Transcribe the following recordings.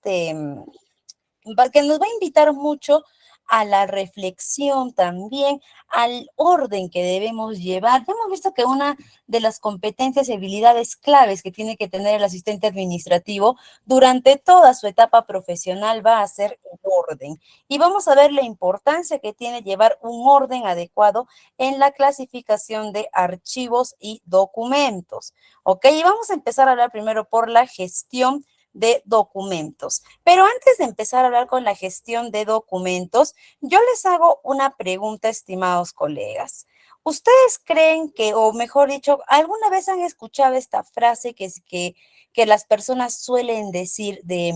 que nos va a invitar mucho a la reflexión también, al orden que debemos llevar. Ya hemos visto que una de las competencias y habilidades claves que tiene que tener el asistente administrativo durante toda su etapa profesional va a ser el orden. Y vamos a ver la importancia que tiene llevar un orden adecuado en la clasificación de archivos y documentos. ¿Ok? Y vamos a empezar a hablar primero por la gestión de documentos. Pero antes de empezar a hablar con la gestión de documentos, yo les hago una pregunta, estimados colegas. ¿Ustedes creen que, o mejor dicho, alguna vez han escuchado esta frase que las personas suelen decir de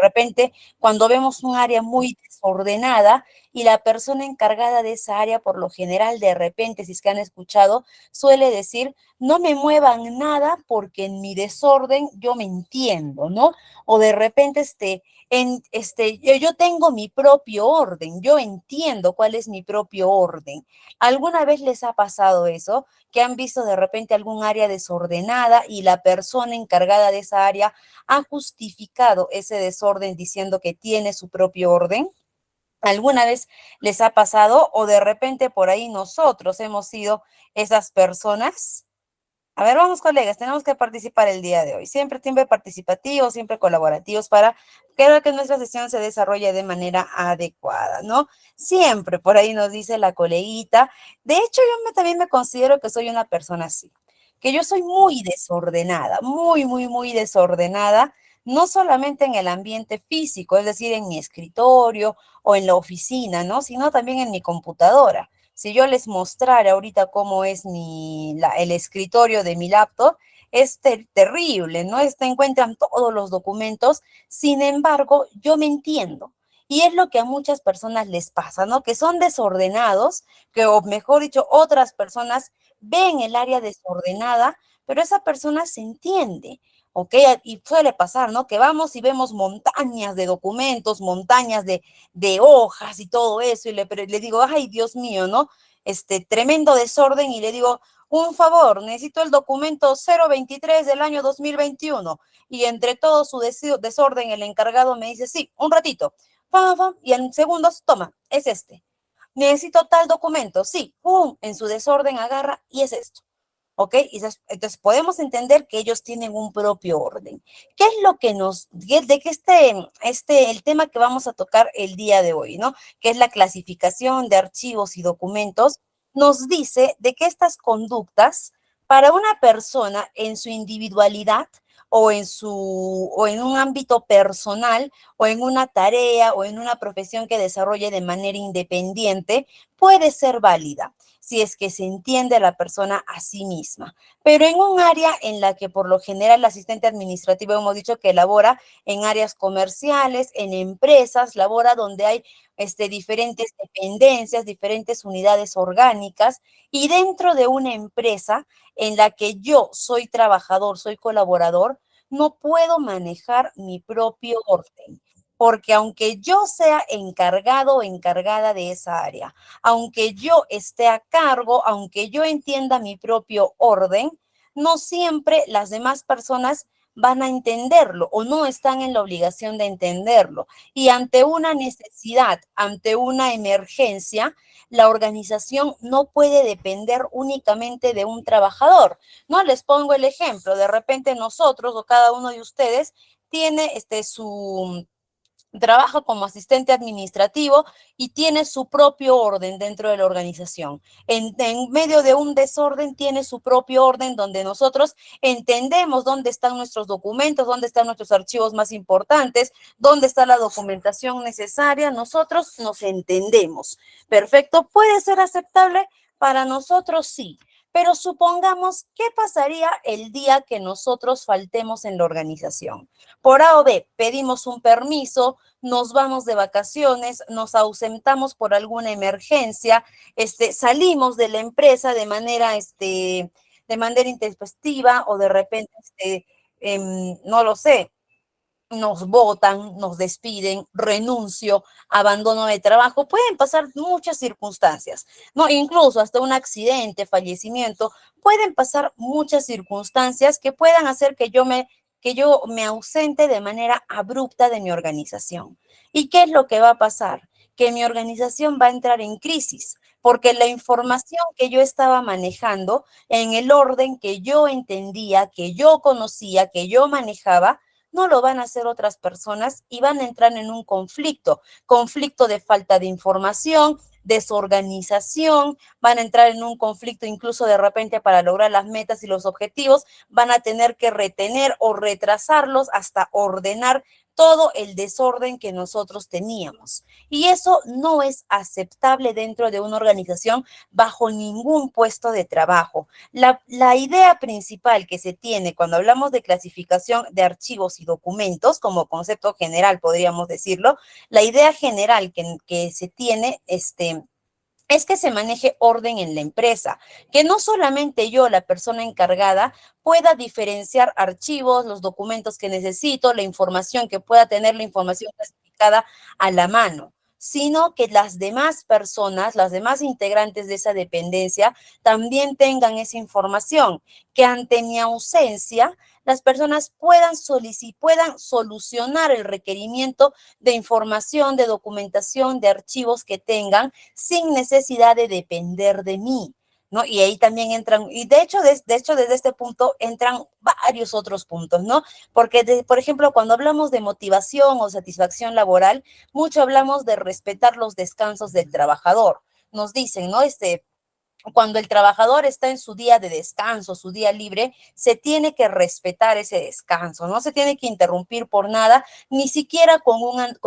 repente cuando vemos un área muy desordenada y la persona encargada de esa área, por lo general, de repente, si es que han escuchado, suele decir, no me muevan nada porque en mi desorden yo me entiendo, ¿no? O de repente, yo tengo mi propio orden, yo entiendo cuál es mi propio orden. ¿Alguna vez les ha pasado eso? Que han visto de repente algún área desordenada y la persona encargada de esa área ha justificado ese desorden diciendo que tiene su propio orden. ¿Alguna vez les ha pasado o de repente por ahí nosotros hemos sido esas personas? A ver, vamos, colegas, tenemos que participar el día de hoy. Siempre participativos, siempre colaborativos para que nuestra sesión se desarrolle de manera adecuada, ¿no? Siempre, por ahí nos dice la coleguita. De hecho, también me considero que soy una persona así, que yo soy muy desordenada, muy desordenada, no solamente en el ambiente físico, es decir, en mi escritorio o en la oficina, ¿no? Sino también en mi computadora. Si yo les mostrara ahorita cómo es el escritorio de mi laptop, es terrible, ¿no? Encuentran todos los documentos, sin embargo, yo me entiendo. Y es lo que a muchas personas les pasa, ¿no? Que son desordenados, o mejor dicho, otras personas ven el área desordenada, pero esa persona se entiende. ¿Ok? Y suele pasar, ¿no? Que vamos y vemos montañas de documentos, montañas de hojas y todo eso, y le digo, ay, Dios mío, ¿no? Tremendo desorden, y le digo, un favor, necesito el documento 023 del año 2021, y entre todo su desorden, el encargado me dice, sí, un ratito, pam, pam, y en segundos, toma, es este. Necesito tal documento, sí, pum, en su desorden agarra, y es esto. ¿Ok? Entonces podemos entender que ellos tienen un propio orden. ¿Qué es lo que de que el tema que vamos a tocar el día de hoy, ¿no? Que es la clasificación de archivos y documentos, nos dice de que estas conductas para una persona en su individualidad o en un ámbito personal o en una tarea o en una profesión que desarrolle de manera independiente puede ser válida si es que se entiende a la persona a sí misma. Pero en un área en la que por lo general el asistente administrativo hemos dicho que labora en áreas comerciales, en empresas, labora donde hay diferentes dependencias, diferentes unidades orgánicas, y dentro de una empresa en la que yo soy trabajador, soy colaborador, no puedo manejar mi propio orden. Porque aunque yo sea encargado o encargada de esa área, aunque yo esté a cargo, aunque yo entienda mi propio orden, no siempre las demás personas van a entenderlo o no están en la obligación de entenderlo. Y ante una necesidad, ante una emergencia, la organización no puede depender únicamente de un trabajador. No les pongo el ejemplo, de repente nosotros o cada uno de ustedes tiene su trabaja como asistente administrativo y tiene su propio orden dentro de la organización. En medio de un desorden tiene su propio orden donde nosotros entendemos dónde están nuestros documentos, dónde están nuestros archivos más importantes, dónde está la documentación necesaria. Nosotros nos entendemos. Perfecto. ¿Puede ser aceptable? Para nosotros sí. Pero supongamos, ¿qué pasaría el día que nosotros faltemos en la organización? Por A o B, pedimos un permiso, nos vamos de vacaciones, nos ausentamos por alguna emergencia, salimos de la empresa de manera intempestiva o de repente, no lo sé, nos botan, nos despiden, renuncio, abandono de trabajo, pueden pasar muchas circunstancias, ¿no? Incluso hasta un accidente, fallecimiento, pueden pasar muchas circunstancias que puedan hacer que yo me que yo me ausente de manera abrupta de mi organización. ¿Y qué es lo que va a pasar? Que mi organización va a entrar en crisis, porque la información que yo estaba manejando en el orden que yo entendía, que yo conocía, que yo manejaba, no lo van a hacer otras personas y van a entrar en un conflicto de falta de información, desorganización, van a entrar en un conflicto incluso de repente para lograr las metas y los objetivos, van a tener que retener o retrasarlos hasta ordenar todo el desorden que nosotros teníamos. Y eso no es aceptable dentro de una organización bajo ningún puesto de trabajo. La idea principal que se tiene cuando hablamos de clasificación de archivos y documentos, como concepto general podríamos decirlo, la idea general que se tiene es que se maneje orden en la empresa, que no solamente yo, la persona encargada, pueda diferenciar archivos, los documentos que necesito, la información que pueda tener la información clasificada a la mano, sino que las demás personas, las demás integrantes de esa dependencia también tengan esa información, que ante mi ausencia las personas puedan solucionar el requerimiento de información, de documentación, de archivos que tengan sin necesidad de depender de mí, ¿no? Y ahí también entran, y de hecho, desde este punto entran varios otros puntos, ¿no? Porque, por ejemplo, cuando hablamos de motivación o satisfacción laboral, mucho hablamos de respetar los descansos del trabajador. Nos dicen, ¿no? Cuando el trabajador está en su día de descanso, su día libre, se tiene que respetar ese descanso, no se tiene que interrumpir por nada, ni siquiera con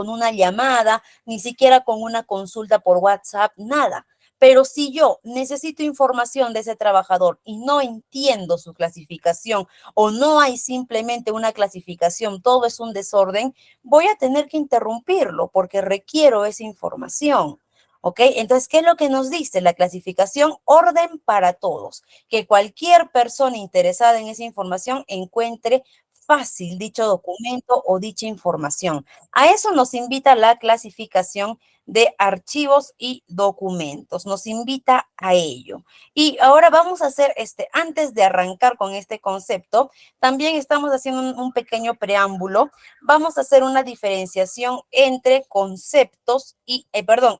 una llamada, ni siquiera con una consulta por WhatsApp, nada. Pero si yo necesito información de ese trabajador y no entiendo su clasificación o no hay simplemente una clasificación, todo es un desorden, voy a tener que interrumpirlo porque requiero esa información. ¿Ok? Entonces, ¿qué es lo que nos dice la clasificación? Orden para todos, que cualquier persona interesada en esa información encuentre fácil dicho documento o dicha información. A eso nos invita la clasificación de archivos y documentos, nos invita a ello. Y ahora vamos a hacer, antes de arrancar con este concepto, también estamos haciendo un pequeño preámbulo, vamos a hacer una diferenciación entre conceptos y,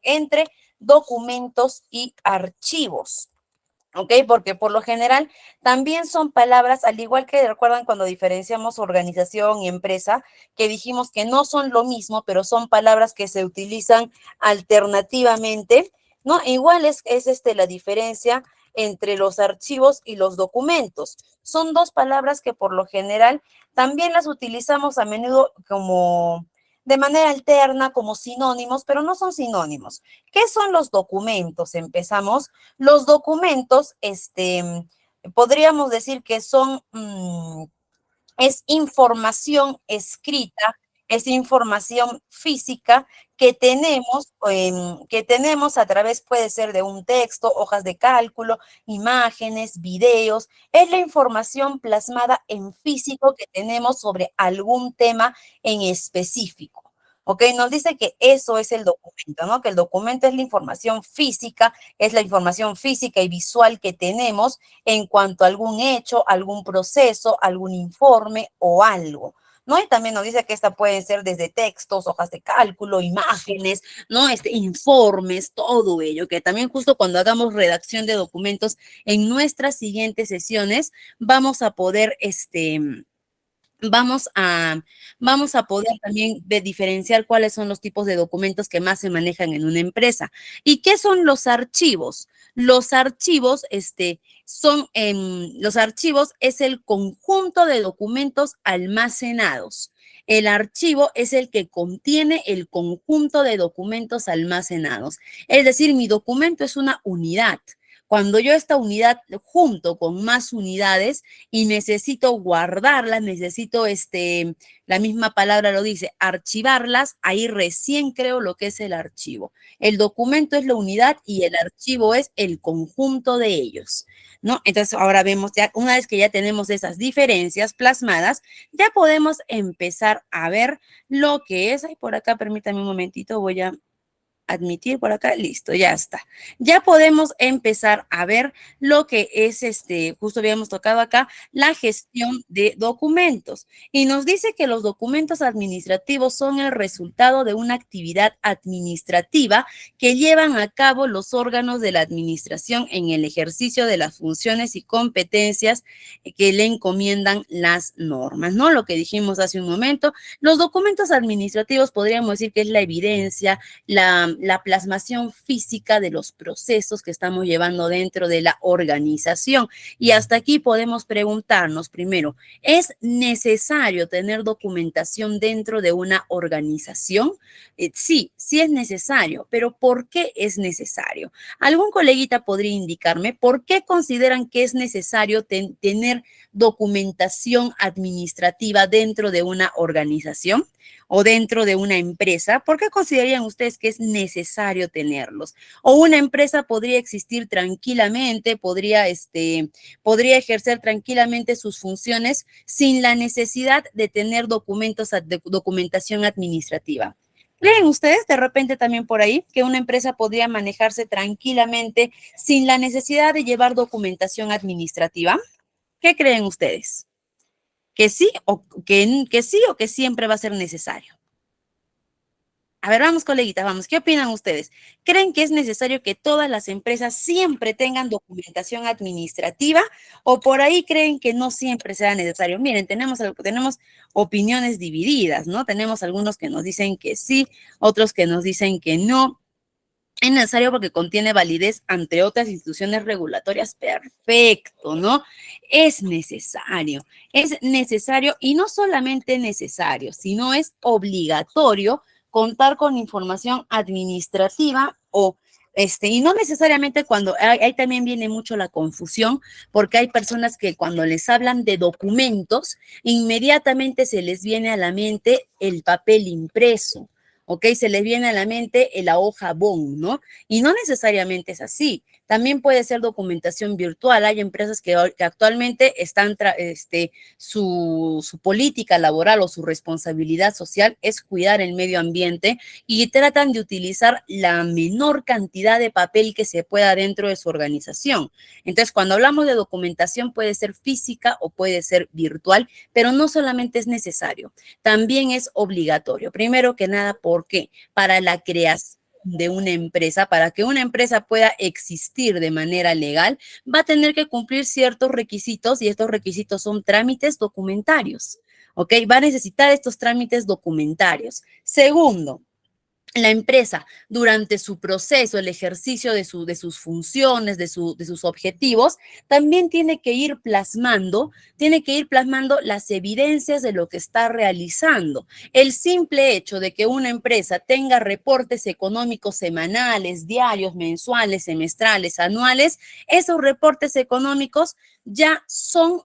entre documentos y archivos. ¿Ok? Porque por lo general también son palabras, al igual que recuerdan cuando diferenciamos organización y empresa, que dijimos que no son lo mismo, pero son palabras que se utilizan alternativamente, ¿no? Igual es la diferencia entre los archivos y los documentos. Son dos palabras que por lo general también las utilizamos a menudo como de manera alterna, como sinónimos, pero no son sinónimos. ¿Qué son los documentos? Empezamos. Los documentos, podríamos decir que es información escrita, es información física que tenemos a través, puede ser de un texto, hojas de cálculo, imágenes, videos, es la información plasmada en físico que tenemos sobre algún tema en específico. ¿Ok? Nos dice que eso es el documento, ¿no? Que el documento es la información física, es la información física y visual que tenemos en cuanto a algún hecho, algún proceso, algún informe o algo, ¿no? Y también nos dice que esta pueden ser desde textos, hojas de cálculo, imágenes, ¿no? Informes, todo ello, que también justo cuando hagamos redacción de documentos en nuestras siguientes sesiones vamos a poder, Vamos a, vamos a poder también diferenciar cuáles son los tipos de documentos que más se manejan en una empresa. ¿Y qué son los archivos? Los archivos, los archivos es el conjunto de documentos almacenados. El archivo es el que contiene el conjunto de documentos almacenados. Es decir, mi documento es una unidad. Cuando yo esta unidad junto con más unidades y necesito guardarlas, necesito, la misma palabra lo dice, archivarlas, ahí recién creo lo que es el archivo. El documento es la unidad y el archivo es el conjunto de ellos, ¿no? Entonces ahora vemos, ya una vez que ya tenemos esas diferencias plasmadas, ya podemos empezar a ver lo que es. Ay, por acá, permítame un momentito, voy a Admitir por acá, listo, ya está. Ya podemos empezar a ver lo que es justo habíamos tocado acá, la gestión de documentos. Y nos dice que los documentos administrativos son el resultado de una actividad administrativa que llevan a cabo los órganos de la administración en el ejercicio de las funciones y competencias que le encomiendan las normas, ¿no? Lo que dijimos hace un momento, los documentos administrativos podríamos decir que es la evidencia, la plasmación física de los procesos que estamos llevando dentro de la organización. Y hasta aquí podemos preguntarnos primero, ¿es necesario tener documentación dentro de una organización? Sí, sí es necesario, pero ¿por qué es necesario? ¿Algún coleguita podría indicarme por qué consideran que es necesario tener documentación administrativa dentro de una organización o dentro de una empresa? ¿Por qué considerarían ustedes que es necesario tenerlos? O una empresa podría existir tranquilamente, podría ejercer tranquilamente sus funciones sin la necesidad de tener documentación administrativa. ¿Creen ustedes de repente también por ahí que una empresa podría manejarse tranquilamente sin la necesidad de llevar documentación administrativa? ¿Qué creen ustedes? ¿Que sí o que sí o que siempre va a ser necesario? A ver, vamos, coleguitas, vamos. ¿Qué opinan ustedes? ¿Creen que es necesario que todas las empresas siempre tengan documentación administrativa o por ahí creen que no siempre sea necesario? Miren, tenemos opiniones divididas, ¿no? Tenemos algunos que nos dicen que sí, otros que nos dicen que no. Es necesario porque contiene validez ante otras instituciones regulatorias. Perfecto, ¿no? Es necesario y no solamente necesario, sino es obligatorio contar con información administrativa y no necesariamente cuando, ahí también viene mucho la confusión, porque hay personas que cuando les hablan de documentos, inmediatamente se les viene a la mente el papel impreso. ¿Ok? Se les viene a la mente la hoja BON, ¿no? Y no necesariamente es así. También puede ser documentación virtual. Hay empresas que actualmente están, su política laboral o su responsabilidad social es cuidar el medio ambiente y tratan de utilizar la menor cantidad de papel que se pueda dentro de su organización. Entonces, cuando hablamos de documentación puede ser física o puede ser virtual, pero no solamente es necesario, también es obligatorio. Primero que nada, ¿por qué? Para la creación de una empresa, para que una empresa pueda existir de manera legal, va a tener que cumplir ciertos requisitos y estos requisitos son trámites documentarios, ¿ok? Va a necesitar estos trámites documentarios. Segundo, la empresa durante su proceso, el ejercicio de sus funciones, de sus objetivos, también tiene que ir plasmando las evidencias de lo que está realizando. El simple hecho de que una empresa tenga reportes económicos semanales, diarios, mensuales, semestrales, anuales, esos reportes económicos ya son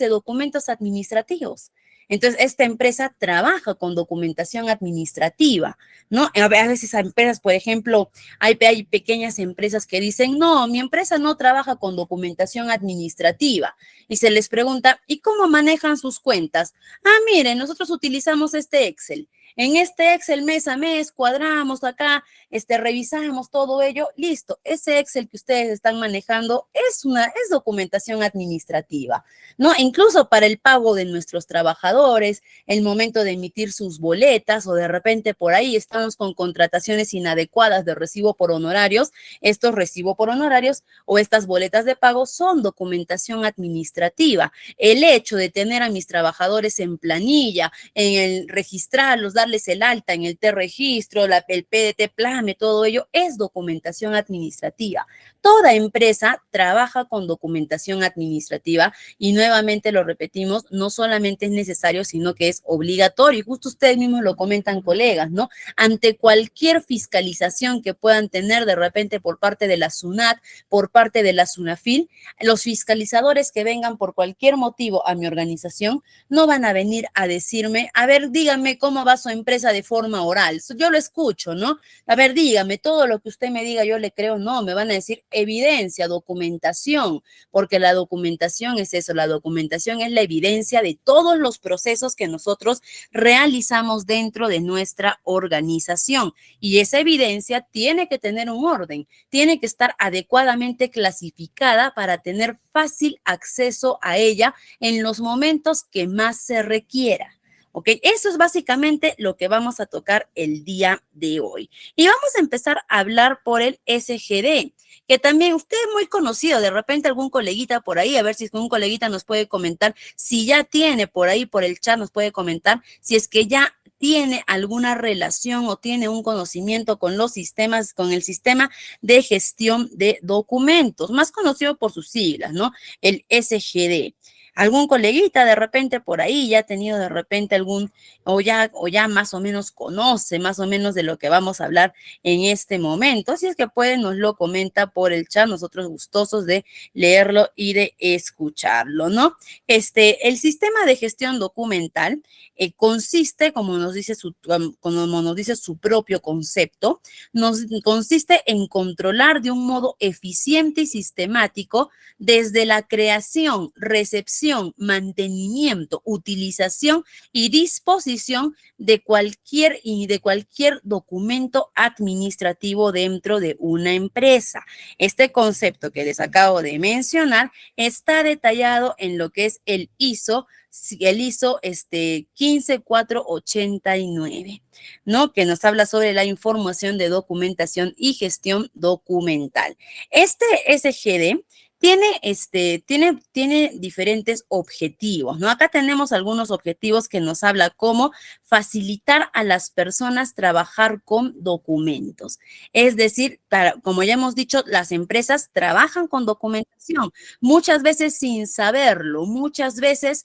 documentos administrativos. Entonces, esta empresa trabaja con documentación administrativa, ¿no? A veces hay empresas, por ejemplo, hay pequeñas empresas que dicen, no, mi empresa no trabaja con documentación administrativa. Y se les pregunta, ¿y cómo manejan sus cuentas? Ah, miren, nosotros utilizamos este Excel. En este Excel mes a mes cuadramos acá, revisamos todo ello, listo. Ese Excel que ustedes están manejando es documentación administrativa, ¿no? Incluso para el pago de nuestros trabajadores, el momento de emitir sus boletas o de repente por ahí estamos con contrataciones inadecuadas de recibo por honorarios, estos recibo por honorarios o estas boletas de pago son documentación administrativa. El hecho de tener a mis trabajadores en planilla, en el registrarlos, darles el alta en el T-registro, el PDT Plame, todo ello es documentación administrativa. Toda empresa trabaja con documentación administrativa y nuevamente lo repetimos, no solamente es necesario, sino que es obligatorio. Y justo ustedes mismos lo comentan, colegas, ¿no? Ante cualquier fiscalización que puedan tener de repente por parte de la SUNAT, por parte de la SUNAFIL, los fiscalizadores que vengan por cualquier motivo a mi organización no van a venir a decirme, a ver, díganme cómo va su empresa de forma oral. Yo lo escucho, ¿no? A ver, dígame, todo lo que usted me diga yo le creo. No, me van a decir evidencia, documentación, porque la documentación es eso, la documentación es la evidencia de todos los procesos que nosotros realizamos dentro de nuestra organización. Y esa evidencia tiene que tener un orden, tiene que estar adecuadamente clasificada para tener fácil acceso a ella en los momentos que más se requiera. ¿Ok? Eso es básicamente lo que vamos a tocar el día de hoy. Y vamos a empezar a hablar por el SGD, que también usted es muy conocido, de repente algún coleguita por ahí, a ver si un coleguita nos puede comentar, si ya tiene por ahí, por el chat nos puede comentar, si es que ya tiene alguna relación o tiene un conocimiento con los sistemas, con el sistema de gestión de documentos, más conocido por sus siglas, ¿no? El SGD. Algún coleguita de repente por ahí ya ha tenido de repente algún, o ya más o menos conoce más o menos de lo que vamos a hablar en este momento. Si es que puede, nos lo comenta por el chat, nosotros gustosos de leerlo y de escucharlo, ¿no? El sistema de gestión documental consiste, como nos dice su propio concepto, consiste en controlar de un modo eficiente y sistemático desde la creación, recepción, mantenimiento, utilización y disposición de cualquier documento administrativo dentro de una empresa. Este concepto que les acabo de mencionar está detallado en lo que es el ISO 15489, ¿no? Que nos habla sobre la información de documentación y gestión documental. Este SGD tiene diferentes objetivos, ¿no? Acá tenemos algunos objetivos que nos habla cómo facilitar a las personas trabajar con documentos. Es decir, como ya hemos dicho, las empresas trabajan con documentación, muchas veces sin saberlo, muchas veces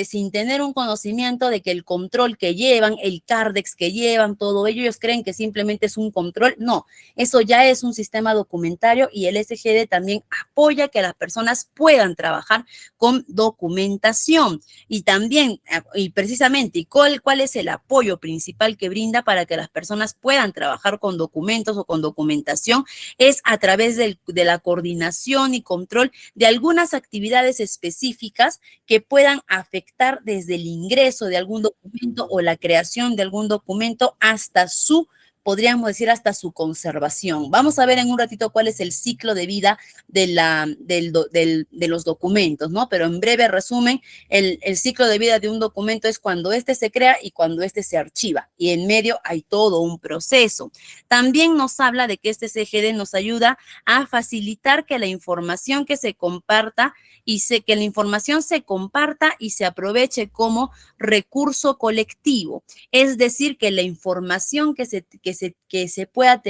sin tener un conocimiento de que el control que llevan, el Cardex que llevan, todo ello, ellos creen que simplemente es un control. No, eso ya es un sistema documentario y el SGD también apoya que las personas puedan trabajar con documentación. Y también, y precisamente, ¿cuál es el apoyo principal que brinda para que las personas puedan trabajar con documentos o con documentación? Es a través de la coordinación y control de algunas actividades específicas que puedan afectar desde el ingreso de algún documento o la creación de algún documento hasta podríamos decir, hasta su conservación. Vamos a ver en un ratito cuál es el ciclo de vida de los documentos, ¿no? Pero en breve resumen, el ciclo de vida de un documento es cuando se crea y cuando se archiva. Y en medio hay todo un proceso. También nos habla de que este CGD nos ayuda a facilitar que la información que se comparta que la información se comparta y se aproveche como recurso colectivo. Es decir, que la información que pueda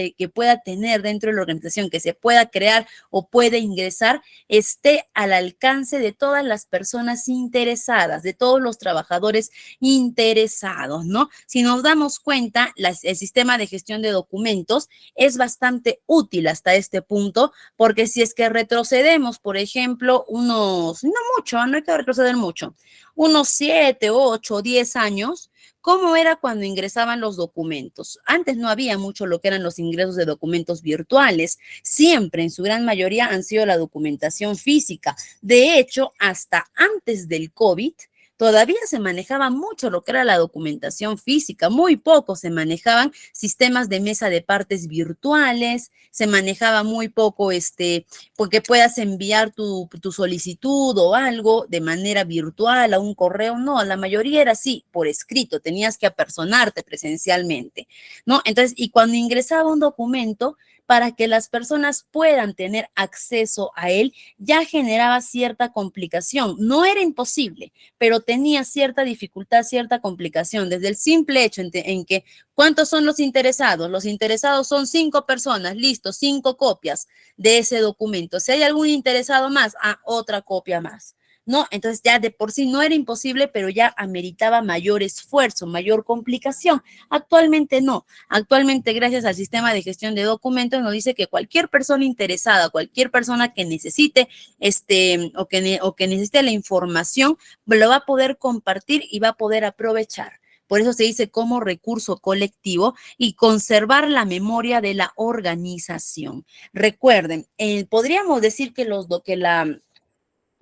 tener dentro de la organización, que se pueda crear o puede ingresar, esté al alcance de todas las personas interesadas, de todos los trabajadores interesados, ¿no? Si nos damos cuenta, el sistema de gestión de documentos es bastante útil hasta este punto, porque si es que retrocedemos, por ejemplo, no mucho, no hay que retroceder mucho, unos 7, 8, 10 años, ¿cómo era cuando ingresaban los documentos? Antes no había mucho lo que eran los ingresos de documentos virtuales. Siempre, en su gran mayoría, han sido la documentación física. De hecho, hasta antes del COVID, todavía se manejaba mucho lo que era la documentación física, muy poco se manejaban sistemas de mesa de partes virtuales, se manejaba muy poco porque puedas enviar tu solicitud o algo de manera virtual a un correo. No, la mayoría era así, por escrito, tenías que apersonarte presencialmente, ¿no? Entonces, y cuando ingresaba un documento, para que las personas puedan tener acceso a él, ya generaba cierta complicación. No era imposible, pero tenía cierta dificultad, cierta complicación, desde el simple hecho en que ¿cuántos son los interesados? Los interesados son 5 personas, listo, 5 copias de ese documento. Si hay algún interesado más, otra copia más, ¿no? Entonces ya de por sí no era imposible, pero ya ameritaba mayor esfuerzo, mayor complicación. Actualmente no. Actualmente, gracias al sistema de gestión de documentos, nos dice que cualquier persona interesada, cualquier persona que necesite o que necesite la información, lo va a poder compartir y va a poder aprovechar. por eso se dice como recurso colectivo, y conservar la memoria de la organización. Recuerden, podríamos decir que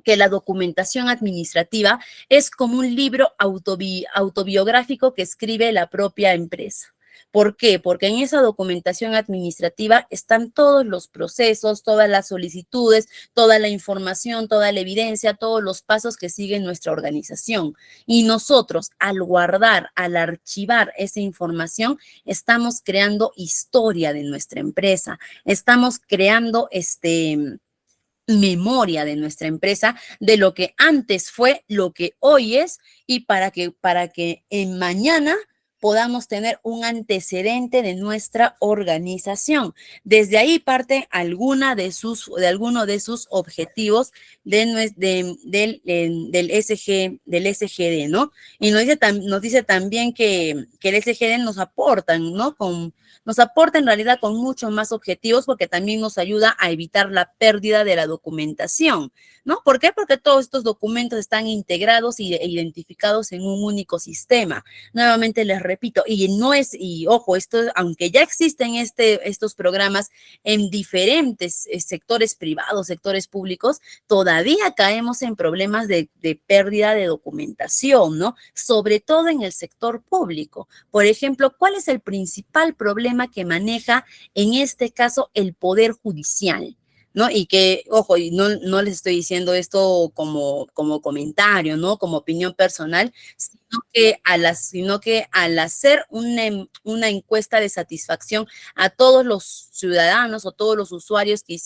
que la documentación administrativa es como un libro autobiográfico que escribe la propia empresa. ¿Por qué? Porque en esa documentación administrativa están todos los procesos, todas las solicitudes, toda la información, toda la evidencia, todos los pasos que sigue nuestra organización. Y nosotros, al guardar, al archivar esa información, estamos creando historia de nuestra empresa, estamos creando memoria de nuestra empresa, de lo que antes fue, lo que hoy es, y para que en mañana podamos tener un antecedente de nuestra organización. Desde ahí parte alguno de sus objetivos del SGD, ¿no? Y nos dice también que el SGD nos aportan, ¿no? Nos aporta en realidad con muchos más objetivos, porque también nos ayuda a evitar la pérdida de la documentación, ¿no? ¿Por qué? Porque todos estos documentos están integrados e identificados en un único sistema. Nuevamente les repito, y ojo, esto, aunque ya existen estos programas en diferentes sectores privados, sectores públicos, todavía caemos en problemas de pérdida de documentación, ¿no? Sobre todo en el sector público. Por ejemplo, ¿cuál es el principal problema que maneja en este caso el Poder Judicial? ¿No? Y que, ojo, y no les estoy diciendo esto como comentario, ¿no? Como opinión personal, sino que al hacer una encuesta de satisfacción a todos los ciudadanos o todos los usuarios que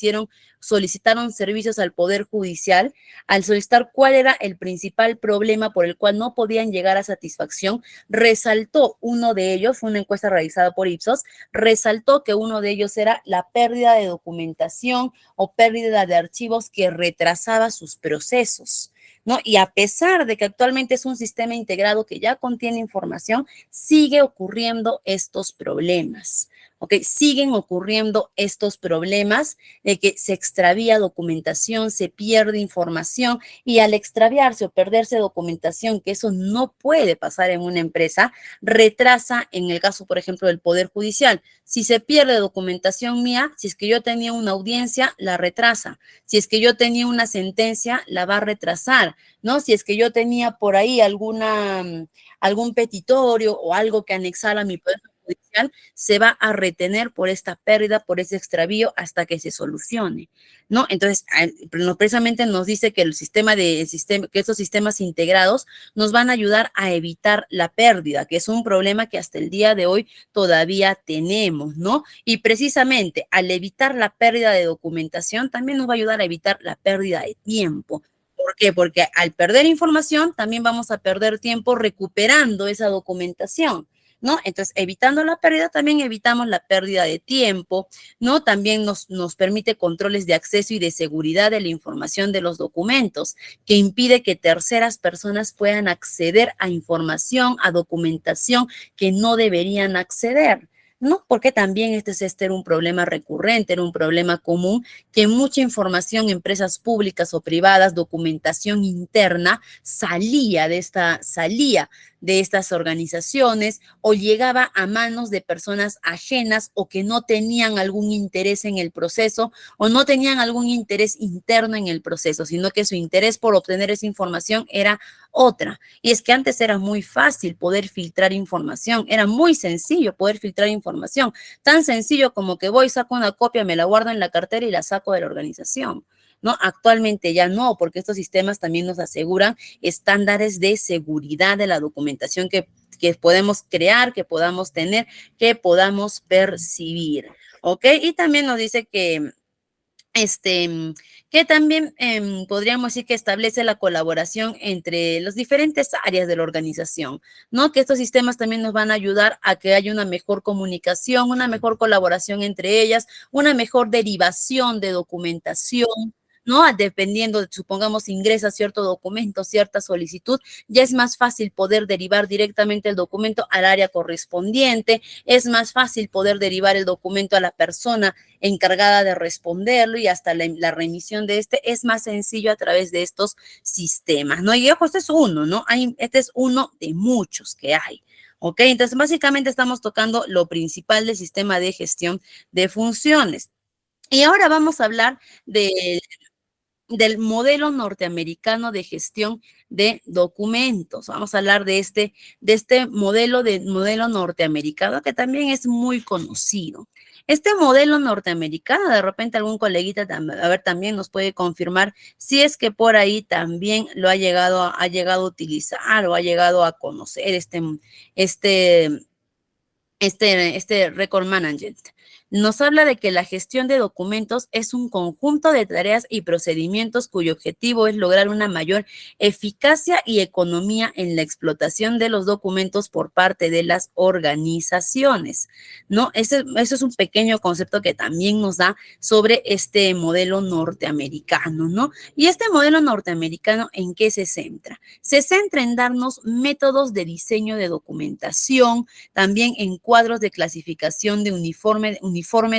solicitaron servicios al Poder Judicial, al solicitar cuál era el principal problema por el cual no podían llegar a satisfacción, resaltó uno de ellos, fue una encuesta realizada por Ipsos, resaltó que uno de ellos era la pérdida de documentación o pérdida de archivos que retrasaba sus procesos, ¿no? Y a pesar de que actualmente es un sistema integrado que ya contiene información, sigue ocurriendo estos problemas. ¿Ok? Siguen ocurriendo estos problemas de que se extravía documentación, se pierde información, y al extraviarse o perderse documentación, que eso no puede pasar en una empresa, retrasa, en el caso, por ejemplo, del Poder Judicial. Si se pierde documentación mía, si es que yo tenía una audiencia, la retrasa. Si es que yo tenía una sentencia, la va a retrasar, ¿no? Si es que yo tenía por ahí algún petitorio o algo que anexar a mi Poder Judicial, se va a retener por esta pérdida, por ese extravío, hasta que se solucione, ¿no? Entonces, precisamente nos dice que que estos sistemas integrados nos van a ayudar a evitar la pérdida, que es un problema que hasta el día de hoy todavía tenemos, ¿no? Y precisamente al evitar la pérdida de documentación, también nos va a ayudar a evitar la pérdida de tiempo. ¿Por qué? Porque al perder información, también vamos a perder tiempo recuperando esa documentación, ¿no? Entonces, evitando la pérdida, también evitamos la pérdida de tiempo, ¿no? También nos permite controles de acceso y de seguridad de la información de los documentos, que impide que terceras personas puedan acceder a información, a documentación que no deberían acceder, ¿no? Porque también este era un problema recurrente, era un problema común, que mucha información, empresas públicas o privadas, documentación interna, salía de estas organizaciones o llegaba a manos de personas ajenas o que no tenían algún interés en el proceso o no tenían algún interés interno en el proceso, sino que su interés por obtener esa información era otra. Y es que antes era muy fácil poder filtrar información, era muy sencillo poder filtrar información, tan sencillo como que voy, saco una copia, me la guardo en la cartera y la saco de la organización, ¿no? Actualmente ya no, porque estos sistemas también nos aseguran estándares de seguridad de la documentación que podemos crear, que podamos tener, que podamos percibir, ¿ok? Y también nos dice que también podríamos decir que establece la colaboración entre las diferentes áreas de la organización, ¿no? Que estos sistemas también nos van a ayudar a que haya una mejor comunicación, una mejor colaboración entre ellas, una mejor derivación de documentación, ¿no? Dependiendo, supongamos, ingresa cierto documento, cierta solicitud, ya es más fácil poder derivar directamente el documento al área correspondiente, es más fácil poder derivar el documento a la persona encargada de responderlo, y hasta la remisión de es más sencillo a través de estos sistemas, ¿no? Y ojo, este es uno, ¿no? Este es uno de muchos que hay, ¿Ok? Entonces, básicamente estamos tocando lo principal del sistema de gestión de funciones. Y ahora vamos a hablar del modelo norteamericano de gestión de documentos. Vamos a hablar de este modelo norteamericano que también es muy conocido. Este modelo norteamericano, de repente algún coleguita, a ver, también nos puede confirmar si es que por ahí también lo ha llegado a utilizar o ha llegado a conocer este, este record management. Nos habla de que la gestión de documentos es un conjunto de tareas y procedimientos cuyo objetivo es lograr una mayor eficacia y economía en la explotación de los documentos por parte de las organizaciones, ¿no? Ese es un pequeño concepto que también nos da sobre este modelo norteamericano, ¿no? Y este modelo norteamericano, ¿en qué se centra? Se centra en darnos métodos de diseño de documentación, también en cuadros de clasificación de uniforme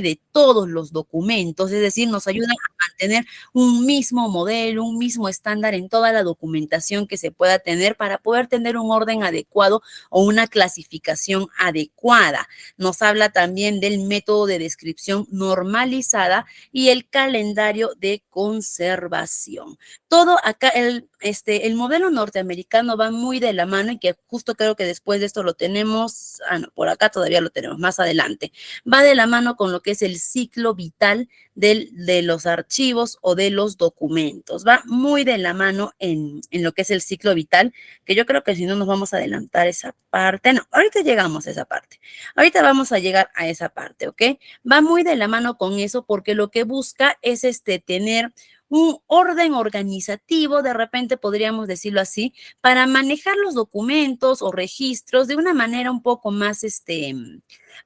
de todos los documentos, es decir, nos ayudan a mantener un mismo modelo, un mismo estándar en toda la documentación que se pueda tener para poder tener un orden adecuado o una clasificación adecuada. Nos habla también del método de descripción normalizada y el calendario de conservación. Todo acá, el modelo norteamericano va muy de la mano y que justo creo que después de esto lo tenemos, no, por acá todavía lo tenemos más adelante, va de la mano con lo que es el ciclo vital de los archivos o de los documentos, va muy de la mano en lo que es el ciclo vital, que yo creo que si no nos vamos a adelantar esa parte, no, ahorita llegamos a esa parte, ahorita vamos a llegar a esa parte, ¿ok? Va muy de la mano con eso porque lo que busca es tener un orden organizativo, de repente podríamos decirlo así, para manejar los documentos o registros de una manera un poco más,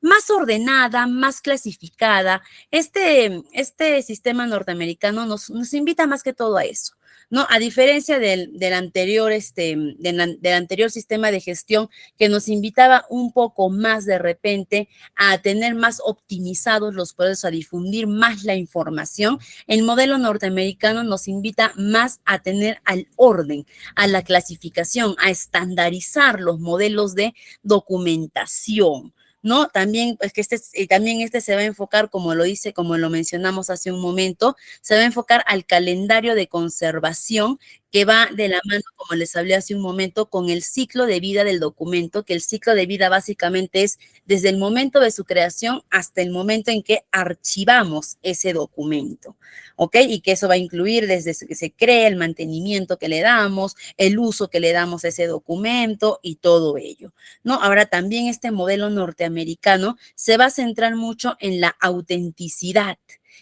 más ordenada, más clasificada. Este sistema norteamericano nos invita más que todo a eso, ¿no? A diferencia del anterior, del anterior sistema de gestión que nos invitaba un poco más de repente a tener más optimizados los procesos, a difundir más la información, el modelo norteamericano nos invita más a tener al orden, a la clasificación, a estandarizar los modelos de documentación, ¿no? También, pues que también se va a enfocar, como lo dice, como lo mencionamos hace un momento, se va a enfocar al calendario de conservación que va de la mano, como les hablé hace un momento, con el ciclo de vida del documento, que el ciclo de vida básicamente es desde el momento de su creación hasta el momento en que archivamos ese documento, ¿ok? Y que eso va a incluir desde que se crea, el mantenimiento que le damos, el uso que le damos a ese documento y todo ello, ¿no? Ahora también este modelo norteamericano se va a centrar mucho en la autenticidad,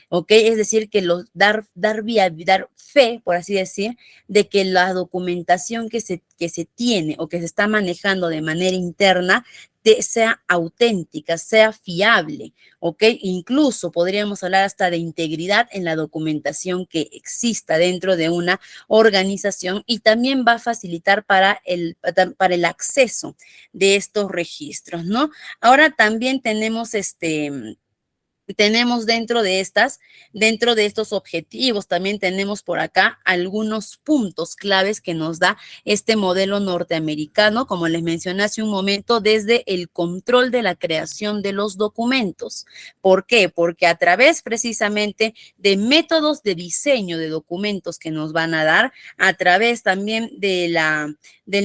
¿ok? Es decir, que dar fe, por así decir, de que la documentación que se tiene o que se está manejando de manera interna sea auténtica, sea fiable, ¿ok? Incluso podríamos hablar hasta de integridad en la documentación que exista dentro de una organización y también va a facilitar para el acceso de estos registros, ¿no? Ahora también tenemos dentro de estos objetivos, también tenemos por acá algunos puntos claves que nos da este modelo norteamericano, como les mencioné hace un momento, desde el control de la creación de los documentos. ¿Por qué? Porque a través precisamente de métodos de diseño de documentos que nos van a dar, a través también del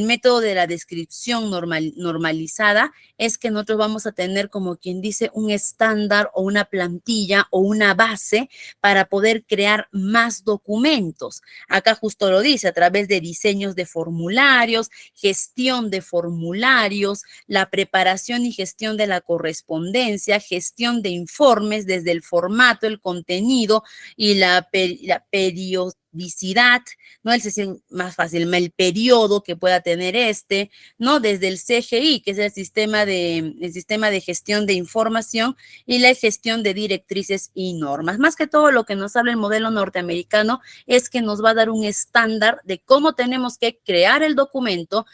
método de la descripción normalizada, es que nosotros vamos a tener, como quien dice, un estándar o una plantilla o una base para poder crear más documentos. Acá justo lo dice, a través de diseños de formularios, gestión de formularios, la preparación y gestión de la correspondencia, gestión de informes desde el formato, el contenido y la periodicidad, ¿no? Es decir, más fácil, el periodo que pueda tener ¿no? Desde el CGI, que es el sistema de gestión de información, y la gestión de directrices y normas. Más que todo, lo que nos habla el modelo norteamericano es que nos va a dar un estándar de cómo tenemos que crear el documento,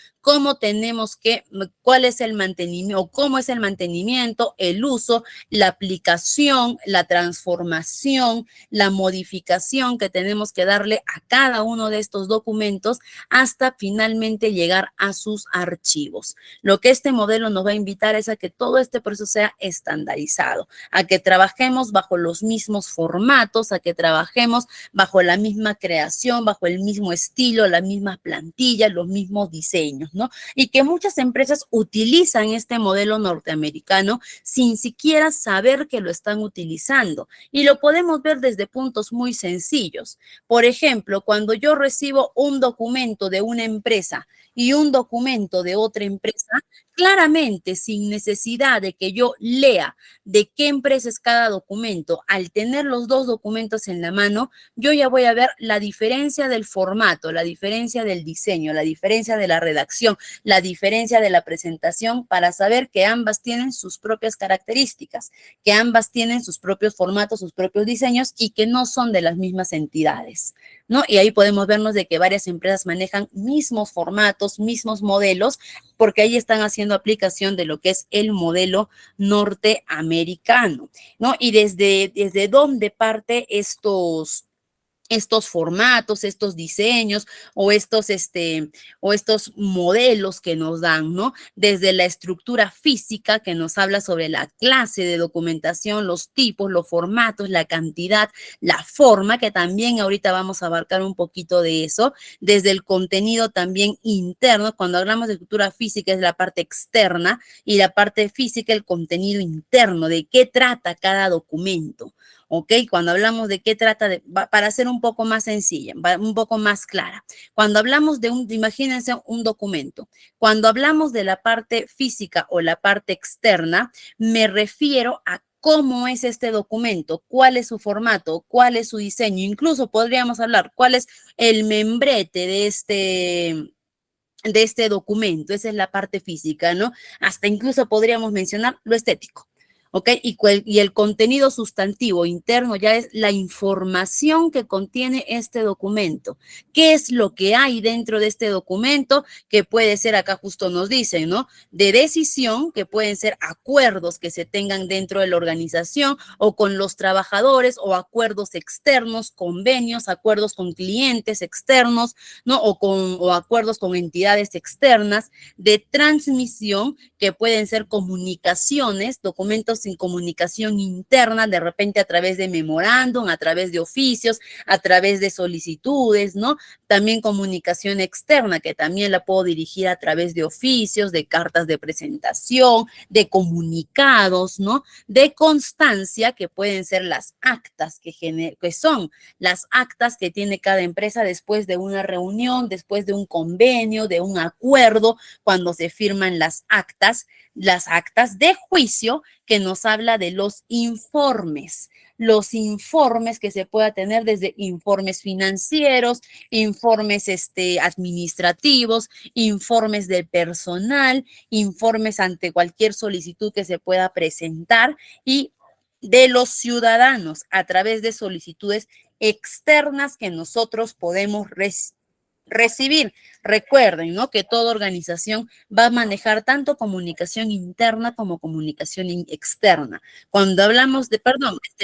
cuál es el mantenimiento, o cómo es el mantenimiento, el uso, la aplicación, la transformación, la modificación que tenemos que darle a cada uno de estos documentos hasta finalmente llegar a sus archivos. Lo que este modelo nos va a invitar es a que todo este proceso sea estandarizado, a que trabajemos bajo los mismos formatos, a que trabajemos bajo la misma creación, bajo el mismo estilo, las mismas plantillas, los mismos diseños, ¿no? Y que muchas empresas utilizan este modelo norteamericano sin siquiera saber que lo están utilizando. Y lo podemos ver desde puntos muy sencillos. Por ejemplo, cuando yo recibo un documento de una empresa y un documento de otra empresa, claramente, sin necesidad de que yo lea de qué empresa es cada documento, al tener los dos documentos en la mano, yo ya voy a ver la diferencia del formato, la diferencia del diseño, la diferencia de la redacción, la diferencia de la presentación, para saber que ambas tienen sus propias características, que ambas tienen sus propios formatos, sus propios diseños y que no son de las mismas entidades, ¿no? Y ahí podemos vernos de que varias empresas manejan mismos formatos, mismos modelos, porque ahí están haciendo aplicación de lo que es el modelo norteamericano, ¿no? Y desde dónde parte estos formatos, estos diseños o estos modelos que nos dan, ¿no? Desde la estructura física que nos habla sobre la clase de documentación, los tipos, los formatos, la cantidad, la forma, que también ahorita vamos a abarcar un poquito de eso, desde el contenido también interno. Cuando hablamos de estructura física es la parte externa y la parte física el contenido interno, de qué trata cada documento. ¿Ok? Cuando hablamos de qué trata, para ser un poco más sencilla, un poco más clara. Cuando hablamos imagínense un documento. Cuando hablamos de la parte física o la parte externa, me refiero a cómo es este documento, cuál es su formato, cuál es su diseño. Incluso podríamos hablar cuál es el membrete de este documento. Esa es la parte física, ¿no? Hasta incluso podríamos mencionar lo estético. ¿Ok? Y el contenido sustantivo interno ya es la información que contiene este documento. ¿Qué es lo que hay dentro de este documento? Que puede ser, acá justo nos dicen, ¿no? De decisión, que pueden ser acuerdos que se tengan dentro de la organización o con los trabajadores, o acuerdos externos, convenios, acuerdos con clientes externos, ¿no? O acuerdos con entidades externas. De transmisión, que pueden ser comunicaciones, documentos sin comunicación interna, de repente a través de memorándum, a través de oficios, a través de solicitudes, ¿no? También comunicación externa, que también la puedo dirigir a través de oficios, de cartas de presentación, de comunicados, ¿no? De constancia, que pueden ser las actas, que son las actas que tiene cada empresa después de una reunión, después de un convenio, de un acuerdo, cuando se firman las actas de juicio, que nos habla de los informes que se pueda tener, desde informes financieros, informes administrativos, informes del personal, informes ante cualquier solicitud que se pueda presentar, y de los ciudadanos a través de solicitudes externas que nosotros podemos recibir. Recuerden, ¿no? Que toda organización va a manejar tanto comunicación interna como comunicación externa. Cuando hablamos de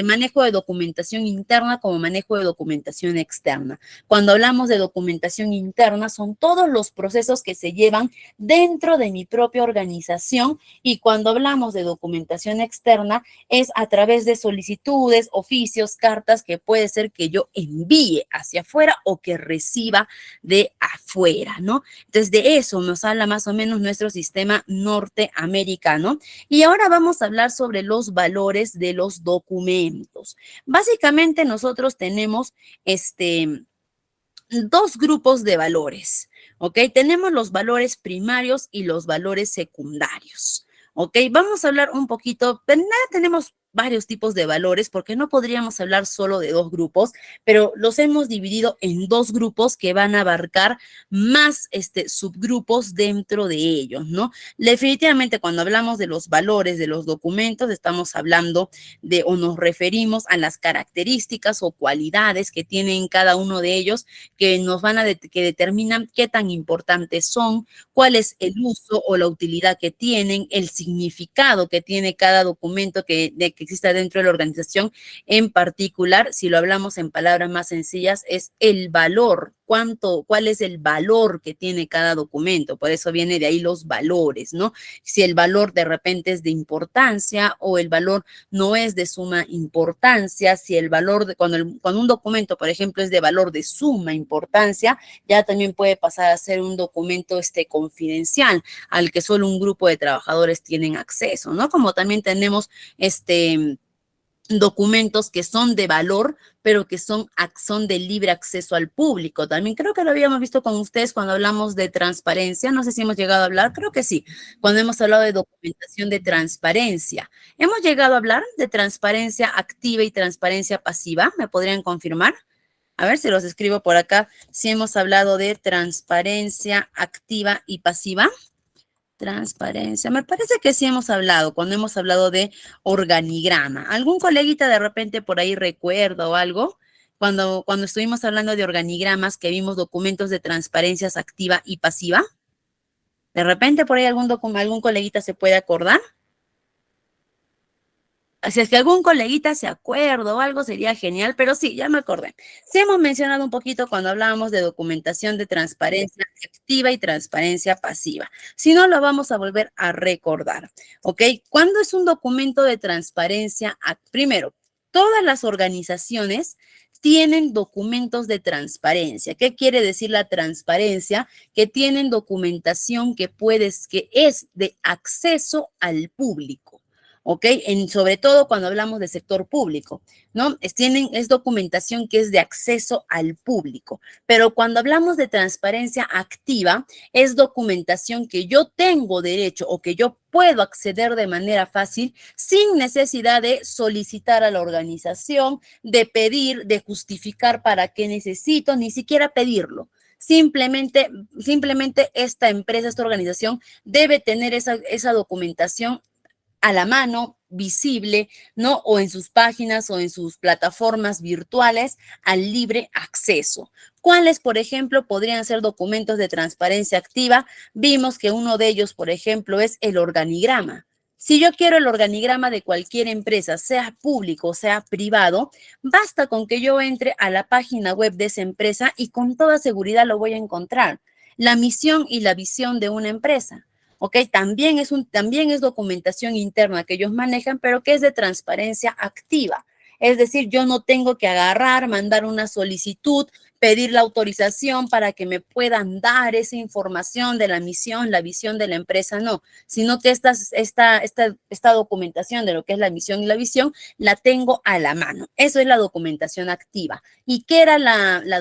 manejo de documentación interna como manejo de documentación externa. Cuando hablamos de documentación interna, son todos los procesos que se llevan dentro de mi propia organización, y cuando hablamos de documentación externa, es a través de solicitudes, oficios, cartas, que puede ser que yo envíe hacia afuera o que reciba de afuera, ¿no? Entonces, de eso nos habla más o menos nuestro sistema norteamericano. Y ahora vamos a hablar sobre los valores de los documentos. Básicamente, nosotros tenemos dos grupos de valores, ¿ok? Tenemos los valores primarios y los valores secundarios, ¿ok? Vamos a hablar un poquito, pero nada, tenemos varios tipos de valores, porque no podríamos hablar solo de dos grupos, pero los hemos dividido en dos grupos que van a abarcar más subgrupos dentro de ellos, ¿no? Definitivamente, cuando hablamos de los valores de los documentos, estamos hablando de o nos referimos a las características o cualidades que tienen cada uno de ellos que nos van a que determinan qué tan importantes son, cuál es el uso o la utilidad que tienen, el significado que tiene cada documento que exista dentro de la organización. En particular, si lo hablamos en palabras más sencillas, es el valor, cuál es el valor que tiene cada documento. Por eso viene de ahí los valores, ¿no? Si el valor de repente es de importancia o el valor no es de suma importancia, si el valor cuando un documento, por ejemplo, es de valor de suma importancia, ya también puede pasar a ser un documento confidencial al que solo un grupo de trabajadores tienen acceso, ¿no? Como también tenemos documentos que son de valor, pero que son de libre acceso al público. También creo que lo habíamos visto con ustedes cuando hablamos de transparencia. No sé si hemos llegado a hablar, creo que sí, cuando hemos hablado de documentación de transparencia. ¿Hemos llegado a hablar de transparencia activa y transparencia pasiva? ¿Me podrían confirmar? A ver si los escribo por acá. Si hemos hablado de transparencia activa y pasiva. Transparencia. Me parece que sí hemos hablado, cuando hemos hablado de organigrama. ¿Algún coleguita de repente por ahí recuerda o algo? Cuando estuvimos hablando de organigramas, que vimos documentos de transparencias activa y pasiva. ¿De repente por ahí algún coleguita se puede acordar? Si es que algún coleguita se acuerda o algo, sería genial, pero sí, ya me acordé. Sí hemos mencionado un poquito cuando hablábamos de documentación de transparencia activa y transparencia pasiva. Si no, lo vamos a volver a recordar, ¿ok? ¿Cuándo es un documento de transparencia? Primero, todas las organizaciones tienen documentos de transparencia. ¿Qué quiere decir la transparencia? Que tienen documentación que es de acceso al público. ¿Ok? Sobre todo cuando hablamos del sector público, ¿no? Es documentación que es de acceso al público, pero cuando hablamos de transparencia activa, es documentación que yo tengo derecho o que yo puedo acceder de manera fácil sin necesidad de solicitar a la organización, de pedir, de justificar para qué necesito, ni siquiera pedirlo. Simplemente esta empresa, esta organización debe tener esa documentación a la mano, visible, ¿no? O en sus páginas o en sus plataformas virtuales al libre acceso. ¿Cuáles, por ejemplo, podrían ser documentos de transparencia activa? Vimos que uno de ellos, por ejemplo, es el organigrama. Si yo quiero el organigrama de cualquier empresa, sea público o sea privado, basta con que yo entre a la página web de esa empresa y con toda seguridad lo voy a encontrar. La misión y la visión de una empresa. ¿Ok? También es documentación interna que ellos manejan, pero que es de transparencia activa. Es decir, yo no tengo que agarrar, mandar una solicitud, pedir la autorización para que me puedan dar esa información de la misión, la visión de la empresa, no, sino que esta documentación de lo que es la misión y la visión la tengo a la mano. Eso es la documentación activa. ¿Y qué era la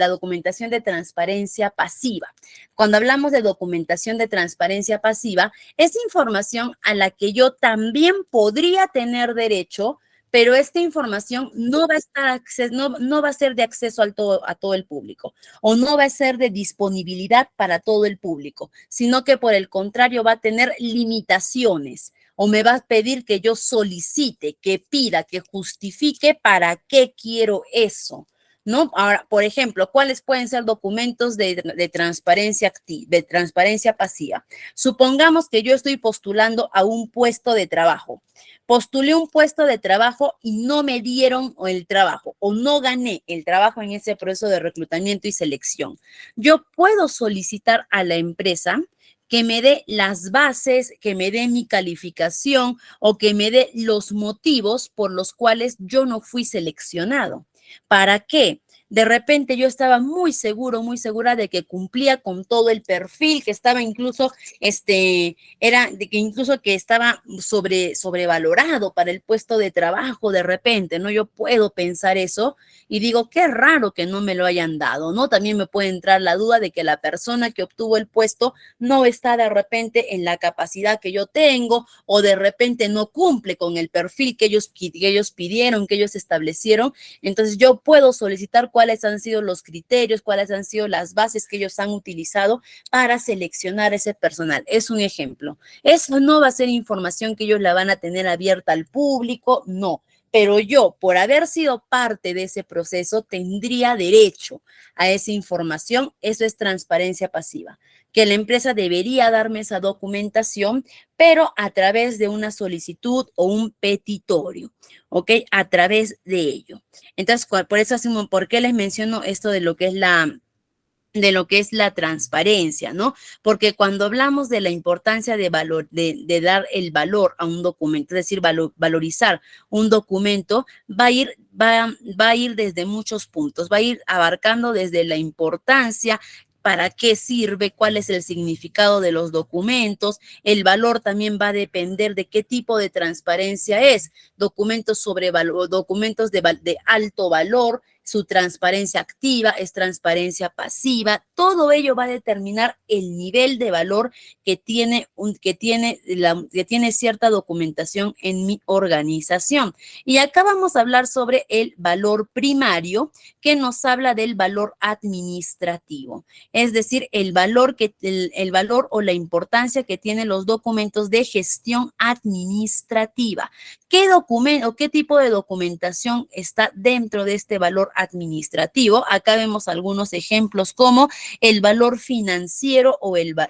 documentación de transparencia pasiva? Cuando hablamos de documentación de transparencia pasiva, es información a la que yo también podría tener derecho, pero esta información no va a estar no va a ser de acceso a todo el público o no va a ser de disponibilidad para todo el público, sino que por el contrario va a tener limitaciones o me va a pedir que yo solicite, que pida, que justifique para qué quiero eso, ¿no? Ahora, por ejemplo, ¿cuáles pueden ser documentos de transparencia activa, de transparencia pasiva? Supongamos que yo estoy postulando a un puesto de trabajo. Postulé un puesto de trabajo y no me dieron el trabajo o no gané el trabajo en ese proceso de reclutamiento y selección. Yo puedo solicitar a la empresa que me dé las bases, que me dé mi calificación o que me dé los motivos por los cuales yo no fui seleccionado. ¿Para qué? De repente yo estaba muy segura de que cumplía con todo el perfil, que estaba incluso, era de que incluso que estaba sobrevalorado para el puesto de trabajo de repente, ¿no? Yo puedo pensar eso y digo, qué raro que no me lo hayan dado, ¿no? También me puede entrar la duda de que la persona que obtuvo el puesto no está de repente en la capacidad que yo tengo o de repente no cumple con el perfil que ellos pidieron, que ellos establecieron. Entonces yo puedo solicitar cuáles han sido los criterios, cuáles han sido las bases que ellos han utilizado para seleccionar ese personal. Es un ejemplo. Eso no va a ser información que ellos la van a tener abierta al público, no. Pero yo, por haber sido parte de ese proceso, tendría derecho a esa información. Eso es transparencia pasiva, que la empresa debería darme esa documentación, pero a través de una solicitud o un petitorio, ¿ok? A través de ello. Entonces, por eso, ¿por qué les menciono esto de lo que es la transparencia, ¿no? Porque cuando hablamos de la importancia de dar el valor a un documento, es decir, valorizar un documento, va a ir desde muchos puntos, va a ir abarcando desde la importancia, para qué sirve, cuál es el significado de los documentos. El valor también va a depender de qué tipo de transparencia es. Documentos de alto valor, su transparencia activa, es transparencia pasiva. Todo ello va a determinar el nivel de valor que tiene cierta documentación en mi organización. Y acá vamos a hablar sobre el valor primario, que nos habla del valor administrativo, es decir, el valor o la importancia que tienen los documentos de gestión administrativa. ¿Qué documento o qué tipo de documentación está dentro de este valor administrativo? Acá vemos algunos ejemplos como el valor financiero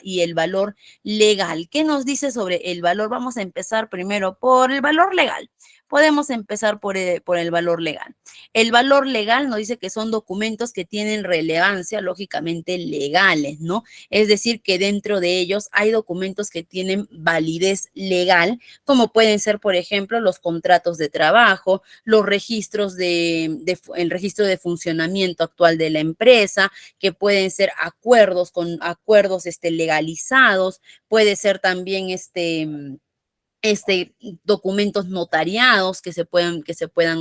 y el valor legal. ¿Qué nos dice sobre el valor? Vamos a empezar primero por el valor legal. Podemos empezar por el valor legal. El valor legal nos dice que son documentos que tienen relevancia, lógicamente legales, ¿no? Es decir, que dentro de ellos hay documentos que tienen validez legal, como pueden ser, por ejemplo, los contratos de trabajo, los registros el registro de funcionamiento actual de la empresa, que pueden ser acuerdos legalizados, puede ser también documentos notariados que se puedan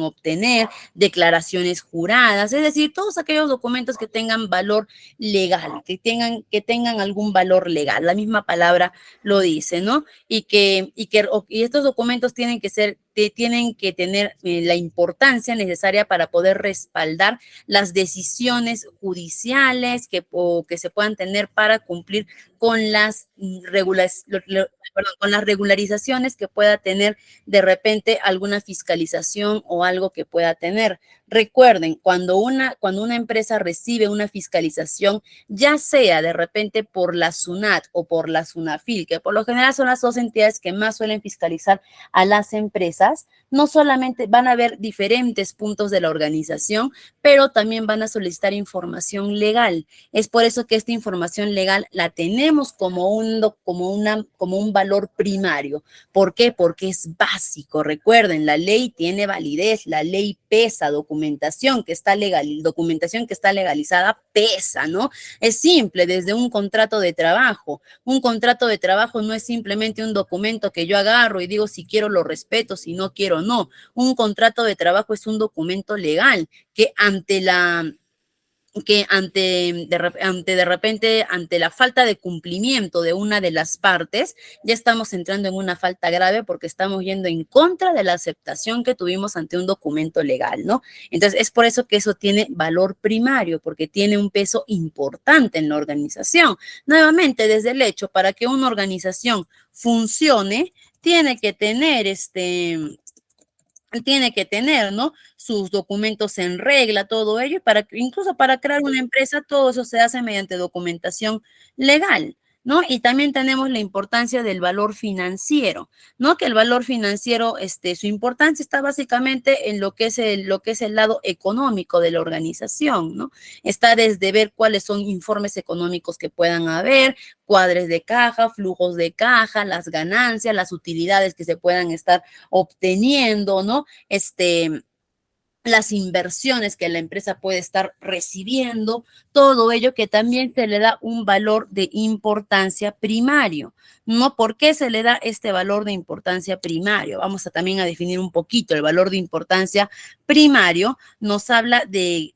obtener, declaraciones juradas, es decir, todos aquellos documentos que tengan valor legal, que tengan algún valor legal. La misma palabra lo dice, ¿no? Y estos documentos tienen que tener la importancia necesaria para poder respaldar las decisiones judiciales que se puedan tener para cumplir con las regularizaciones que pueda tener de repente alguna fiscalización o algo que pueda tener. Recuerden, cuando una empresa recibe una fiscalización, ya sea de repente por la SUNAT o por la SUNAFIL, que por lo general son las dos entidades que más suelen fiscalizar a las empresas, no solamente van a ver diferentes puntos de la organización, pero también van a solicitar información legal. Es por eso que esta información legal la tenemos como un valor primario. ¿Por qué? Porque es básico. Recuerden, la ley tiene validez, la ley pesa, documentación que está legalizada pesa, ¿no? Es simple, desde un contrato de trabajo. Un contrato de trabajo no es simplemente un documento que yo agarro y digo si quiero lo respeto, si no quiero no. Un contrato de trabajo es un documento legal que ante la falta de cumplimiento de una de las partes, ya estamos entrando en una falta grave porque estamos yendo en contra de la aceptación que tuvimos ante un documento legal, ¿no? Entonces, es por eso que eso tiene valor primario, porque tiene un peso importante en la organización. Nuevamente, desde el hecho, para que una organización funcione, tiene que tener, ¿no? Sus documentos en regla, todo ello, incluso para crear una empresa, todo eso se hace mediante documentación legal, ¿no? Y también tenemos la importancia del valor financiero, ¿no? Que el valor financiero, su importancia está básicamente en lo que es el lado económico de la organización, ¿no? Está desde ver cuáles son informes económicos que puedan haber, cuadres de caja, flujos de caja, las ganancias, las utilidades que se puedan estar obteniendo, ¿no? las inversiones que la empresa puede estar recibiendo, todo ello que también se le da un valor de importancia primario. ¿No? ¿Por qué se le da este valor de importancia primario? Vamos a también a definir un poquito el valor de importancia primario. Nos habla de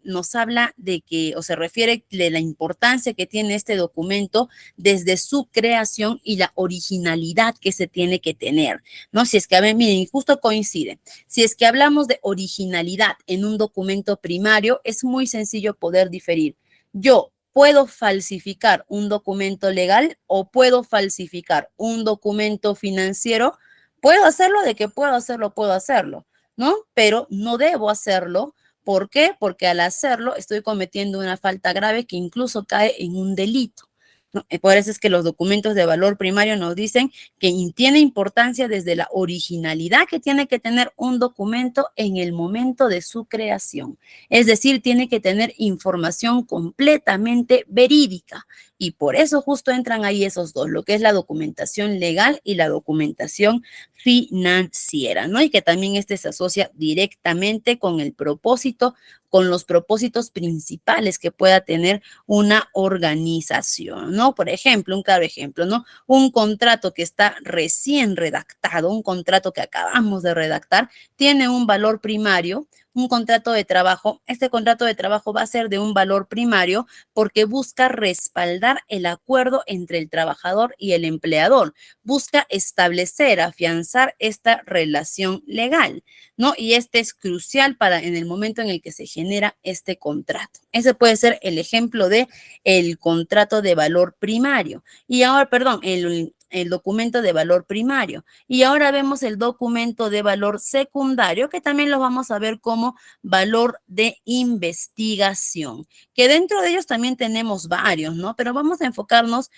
que, o se refiere de la importancia que tiene este documento desde su creación y la originalidad que se tiene que tener, ¿no? Si es que, a ver, miren, justo coincide. Si es que hablamos de originalidad en un documento primario, es muy sencillo poder diferir. Yo puedo falsificar un documento legal o puedo falsificar un documento financiero. Puedo hacerlo, de que puedo hacerlo, ¿no? Pero no debo hacerlo. ¿Por qué? Porque al hacerlo estoy cometiendo una falta grave que incluso cae en un delito, ¿no? Por eso es que los documentos de valor primario nos dicen que tiene importancia desde la originalidad que tiene que tener un documento en el momento de su creación. Es decir, tiene que tener información completamente verídica. Y por eso justo entran ahí esos dos, lo que es la documentación legal y la documentación financiera, ¿no? Y que también este se asocia directamente con el propósito, con los propósitos principales que pueda tener una organización, ¿no? Por ejemplo, un claro ejemplo, ¿no? Un contrato que está recién redactado, un contrato que acabamos de redactar, tiene un valor primario. Un contrato de trabajo, este contrato de trabajo va a ser de un valor primario porque busca respaldar el acuerdo entre el trabajador y el empleador, busca establecer, afianzar esta relación legal, ¿no? Y este es crucial para en el momento en el que se genera este contrato. Ese puede ser el ejemplo de el contrato de valor primario. Y ahora, perdón, el documento de valor primario. Y ahora vemos el documento de valor secundario, que también lo vamos a ver como valor de investigación, que dentro de ellos también tenemos varios, ¿no? Pero vamos a enfocarnos,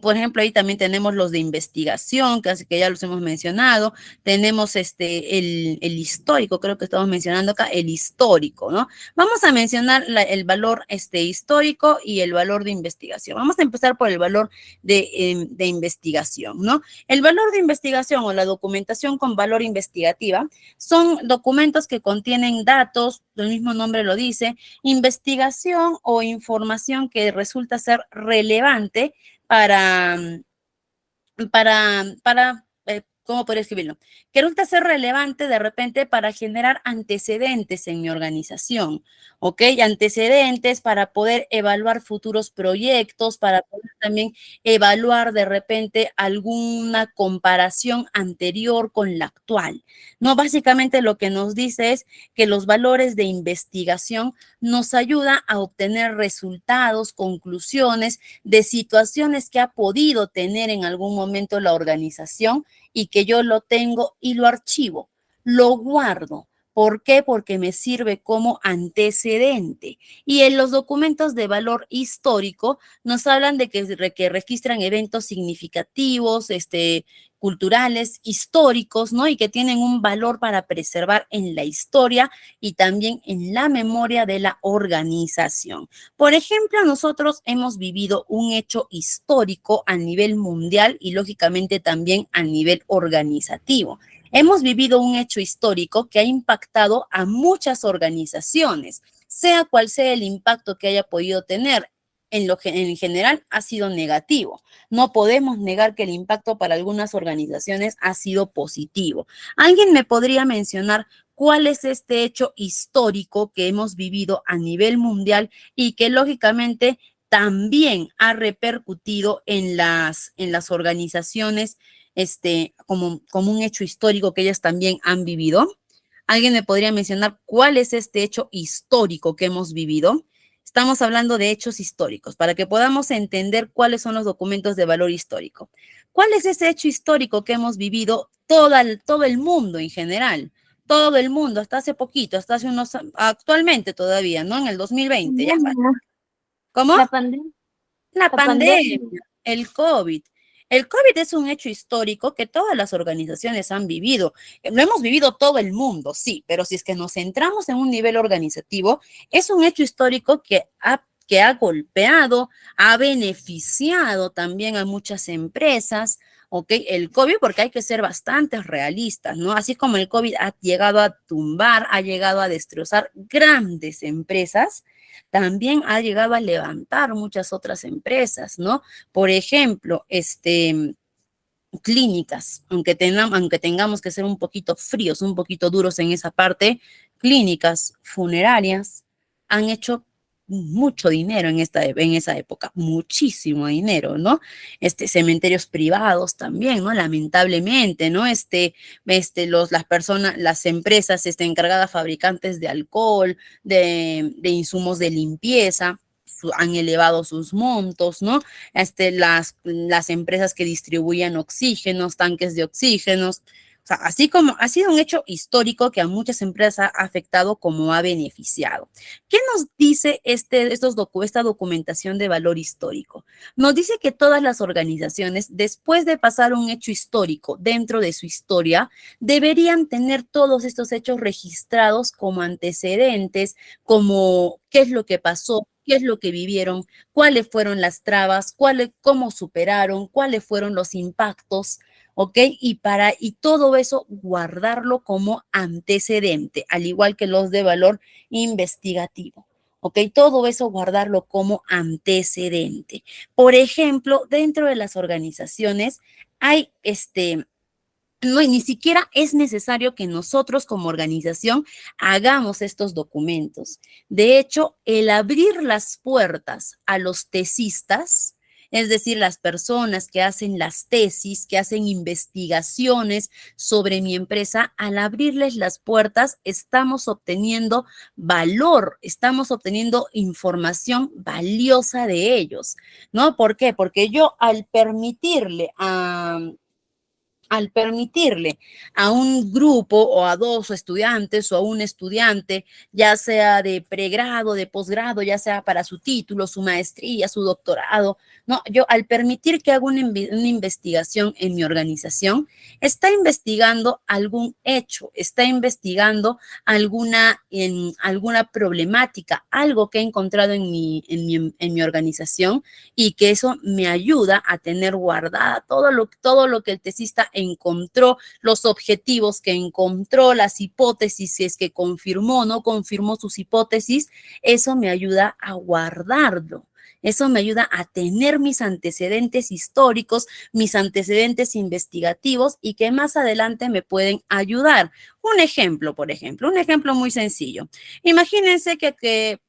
por ejemplo, ahí también tenemos los de investigación, que ya los hemos mencionado. Tenemos el histórico, creo que estamos mencionando acá, el histórico, ¿no? Vamos a mencionar el valor histórico y el valor de investigación. Vamos a empezar por el valor de investigación, ¿no? El valor de investigación o la documentación con valor investigativa son documentos que contienen datos, el mismo nombre lo dice, investigación o información que resulta ser relevante para, ¿cómo podría escribirlo? Que resulta ser relevante de repente para generar antecedentes en mi organización, ¿ok? Antecedentes para poder evaluar futuros proyectos, para poder también evaluar de repente alguna comparación anterior con la actual, ¿no? Básicamente lo que nos dice es que los valores de investigación nos ayuda a obtener resultados, conclusiones de situaciones que ha podido tener en algún momento la organización y que yo lo tengo y lo archivo, lo guardo. ¿Por qué? Porque me sirve como antecedente. Y en los documentos de valor histórico nos hablan de que registran eventos significativos, culturales, históricos, ¿no? Y que tienen un valor para preservar en la historia y también en la memoria de la organización. Por ejemplo, nosotros hemos vivido un hecho histórico a nivel mundial y lógicamente también a nivel organizativo. Hemos vivido un hecho histórico que ha impactado a muchas organizaciones, sea cual sea el impacto que haya podido tener. En general ha sido negativo. No podemos negar que el impacto para algunas organizaciones ha sido positivo. ¿Alguien me podría mencionar cuál es este hecho histórico que hemos vivido a nivel mundial y que lógicamente también ha repercutido en las organizaciones, como un hecho histórico que ellas también han vivido? ¿Alguien me podría mencionar cuál es este hecho histórico que hemos vivido? Estamos hablando de hechos históricos para que podamos entender cuáles son los documentos de valor histórico. ¿Cuál es ese hecho histórico que hemos vivido todo el mundo en general? Todo el mundo, hasta hace poquito, actualmente todavía, ¿no? En el 2020, ya. ¿Cómo? La pandemia, La la pandemia, pandemia. el COVID. El COVID es un hecho histórico que todas las organizaciones han vivido. Lo hemos vivido todo el mundo, sí, pero si es que nos centramos en un nivel organizativo, es un hecho histórico que ha golpeado, ha beneficiado también a muchas empresas, ¿ok? El COVID, porque hay que ser bastante realistas, ¿no? Así como el COVID ha llegado a tumbar, ha llegado a destrozar grandes empresas, también ha llegado a levantar muchas otras empresas, ¿no? Por ejemplo, clínicas, aunque tengamos que ser un poquito fríos, un poquito duros en esa parte, clínicas funerarias han hecho mucho dinero en esa época, muchísimo dinero, ¿no? Cementerios privados también, ¿no? Lamentablemente, ¿no? Las personas, las empresas, encargadas fabricantes de alcohol, de insumos de limpieza, han elevado sus montos, ¿no? Las empresas que distribuían oxígenos, tanques de oxígenos. O sea, así como ha sido un hecho histórico que a muchas empresas ha afectado como ha beneficiado. ¿Qué nos dice esta documentación de valor histórico? Nos dice que todas las organizaciones, después de pasar un hecho histórico dentro de su historia, deberían tener todos estos hechos registrados como antecedentes, como qué es lo que pasó, qué es lo que vivieron, cuáles fueron las trabas, cómo superaron, cuáles fueron los impactos, ¿ok? Y todo eso guardarlo como antecedente, al igual que los de valor investigativo. ¿Ok? Todo eso guardarlo como antecedente. Por ejemplo, dentro de las organizaciones hay no, ni siquiera es necesario que nosotros como organización hagamos estos documentos. De hecho, el abrir las puertas a los tesistas, es decir, las personas que hacen las tesis, que hacen investigaciones sobre mi empresa, al abrirles las puertas estamos obteniendo valor, estamos obteniendo información valiosa de ellos, ¿no? ¿Por qué? Porque yo al permitirle a un grupo o a dos estudiantes o a un estudiante, ya sea de pregrado, de posgrado, ya sea para su título, su maestría, su doctorado, no, yo al permitir que haga una investigación en mi organización, está investigando algún hecho, está investigando alguna problemática, algo que he encontrado en mi organización y que eso me ayuda a tener guardada todo lo que el tesista encontró, los objetivos que encontró, las hipótesis, si es que confirmó o no confirmó sus hipótesis, eso me ayuda a guardarlo. Eso me ayuda a tener mis antecedentes históricos, mis antecedentes investigativos y que más adelante me pueden ayudar. Un ejemplo, por ejemplo, un ejemplo muy sencillo. Imagínense que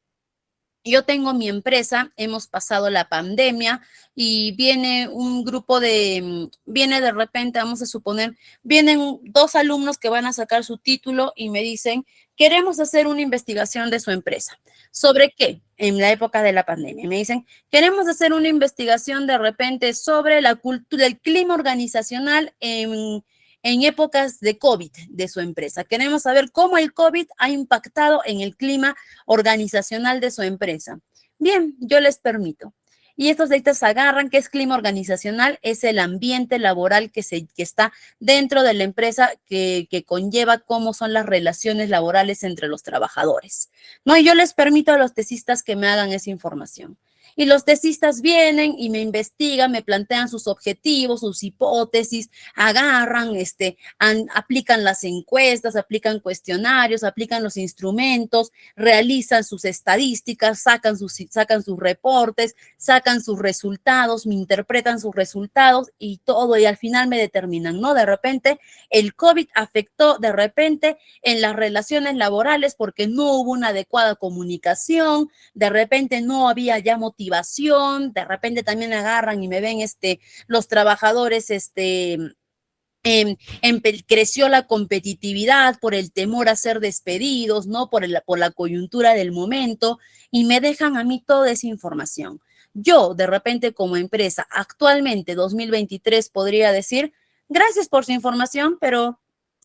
yo tengo mi empresa, hemos pasado la pandemia y viene un grupo viene de repente, vamos a suponer, vienen dos alumnos que van a sacar su título y me dicen, queremos hacer una investigación de su empresa. ¿Sobre qué? En la época de la pandemia. Me dicen, queremos hacer una investigación de repente sobre la cultura, el clima organizacional en épocas de COVID de su empresa. Queremos saber cómo el COVID ha impactado en el clima organizacional de su empresa. Bien, yo les permito. Y estos dictas agarran qué es clima organizacional, es el ambiente laboral que está dentro de la empresa que conlleva cómo son las relaciones laborales entre los trabajadores. No, y yo les permito a los tesistas que me hagan esa información. Y los tesistas vienen y me investigan, me plantean sus objetivos, sus hipótesis, agarran, aplican las encuestas, aplican cuestionarios, aplican los instrumentos, realizan sus estadísticas, sacan sus reportes, sacan sus resultados, me interpretan sus resultados y todo, y al final me determinan, ¿no? De repente el COVID afectó de repente en las relaciones laborales porque no hubo una adecuada comunicación, de repente no había ya motivación, de repente también agarran y me ven los trabajadores creció la competitividad por el temor a ser despedidos, ¿no? Por la coyuntura del momento y me dejan a mí toda esa información. Yo, de repente, como empresa, actualmente 2023, podría decir, gracias por su información, pero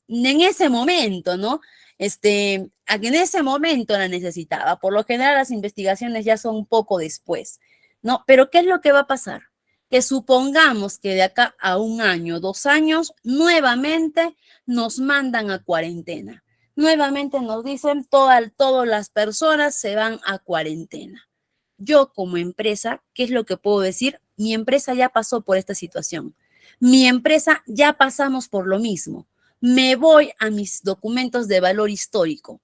en ese momento, ¿no? En ese momento la necesitaba. Por lo general, las investigaciones ya son un poco después, ¿no? Pero ¿qué es lo que va a pasar? Que supongamos que de acá a un año, 2 años, nuevamente nos mandan a cuarentena. Nuevamente nos dicen, todas las personas se van a cuarentena. Yo como empresa, ¿qué es lo que puedo decir? Mi empresa ya pasó por esta situación. Mi empresa ya pasamos por lo mismo. Me voy a mis documentos de valor histórico.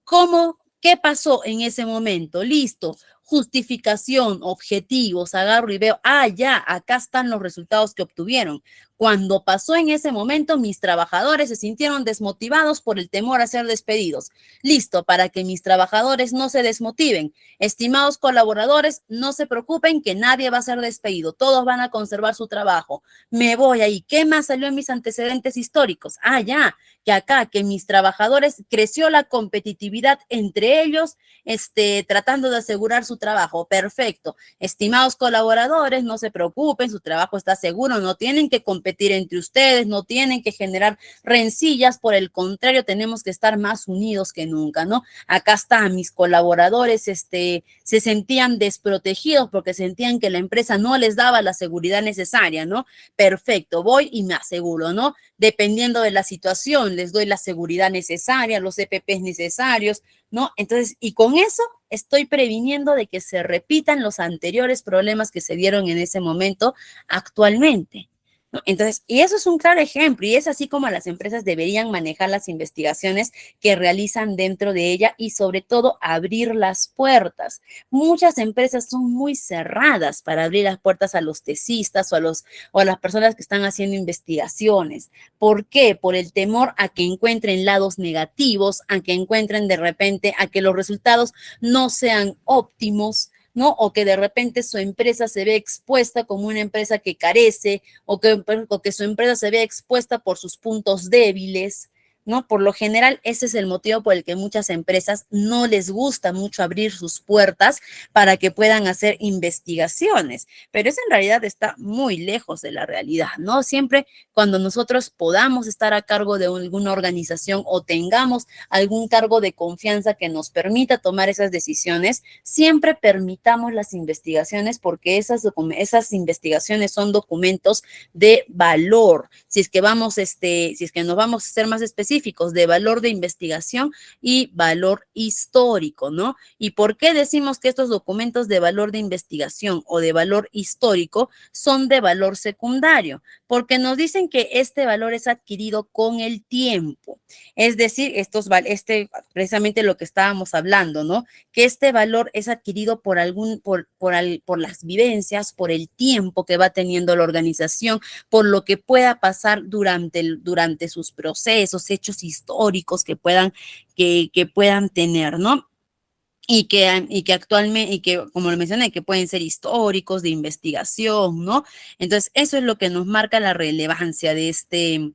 ¿Cómo? ¿Qué pasó en ese momento? Listo. Justificación, objetivos, agarro y veo, ya, acá están los resultados que obtuvieron. Cuando pasó en ese momento, mis trabajadores se sintieron desmotivados por el temor a ser despedidos. Listo, para que mis trabajadores no se desmotiven. Estimados colaboradores, no se preocupen que nadie va a ser despedido. Todos van a conservar su trabajo. Me voy ahí. ¿Qué más salió en mis antecedentes históricos? Ya, que acá, que mis trabajadores creció la competitividad entre ellos, tratando de asegurar su trabajo. Perfecto. Estimados colaboradores, no se preocupen, su trabajo está seguro, no tienen que competir entre ustedes, no tienen que generar rencillas, por el contrario, tenemos que estar más unidos que nunca, ¿no? Acá está, mis colaboradores, se sentían desprotegidos porque sentían que la empresa no les daba la seguridad necesaria, ¿no? Perfecto, voy y me aseguro, ¿no? Dependiendo de la situación, les doy la seguridad necesaria, los EPPs necesarios, ¿no? Entonces, y con eso estoy previniendo de que se repitan los anteriores problemas que se dieron en ese momento actualmente, ¿no? Entonces, y eso es un claro ejemplo, y es así como las empresas deberían manejar las investigaciones que realizan dentro de ella y sobre todo abrir las puertas. Muchas empresas son muy cerradas para abrir las puertas a los tesistas o a las personas que están haciendo investigaciones. ¿Por qué? Por el temor a que encuentren lados negativos, a que encuentren de repente, a que los resultados no sean óptimos, ¿no? O que de repente su empresa se ve expuesta como una empresa que carece, o que su empresa se ve expuesta por sus puntos débiles, ¿no? Por lo general, ese es el motivo por el que muchas empresas no les gusta mucho abrir sus puertas para que puedan hacer investigaciones, pero eso en realidad está muy lejos de la realidad, ¿no? Siempre cuando nosotros podamos estar a cargo de alguna organización o tengamos algún cargo de confianza que nos permita tomar esas decisiones, siempre permitamos las investigaciones porque esas investigaciones son documentos de valor. Si es que nos vamos a ser más específicos, de valor de investigación y valor histórico, ¿no? ¿Y por qué decimos que estos documentos de valor de investigación o de valor histórico son de valor secundario? Porque nos dicen que este valor es adquirido con el tiempo. Es decir, precisamente lo que estábamos hablando, ¿no? Que este valor es adquirido por las vivencias, por el tiempo que va teniendo la organización, por lo que pueda pasar durante sus procesos, hechos históricos que puedan tener, ¿no? Y que actualmente, y que, como lo mencioné, que pueden ser históricos, de investigación, ¿no? Entonces, eso es lo que nos marca la relevancia de este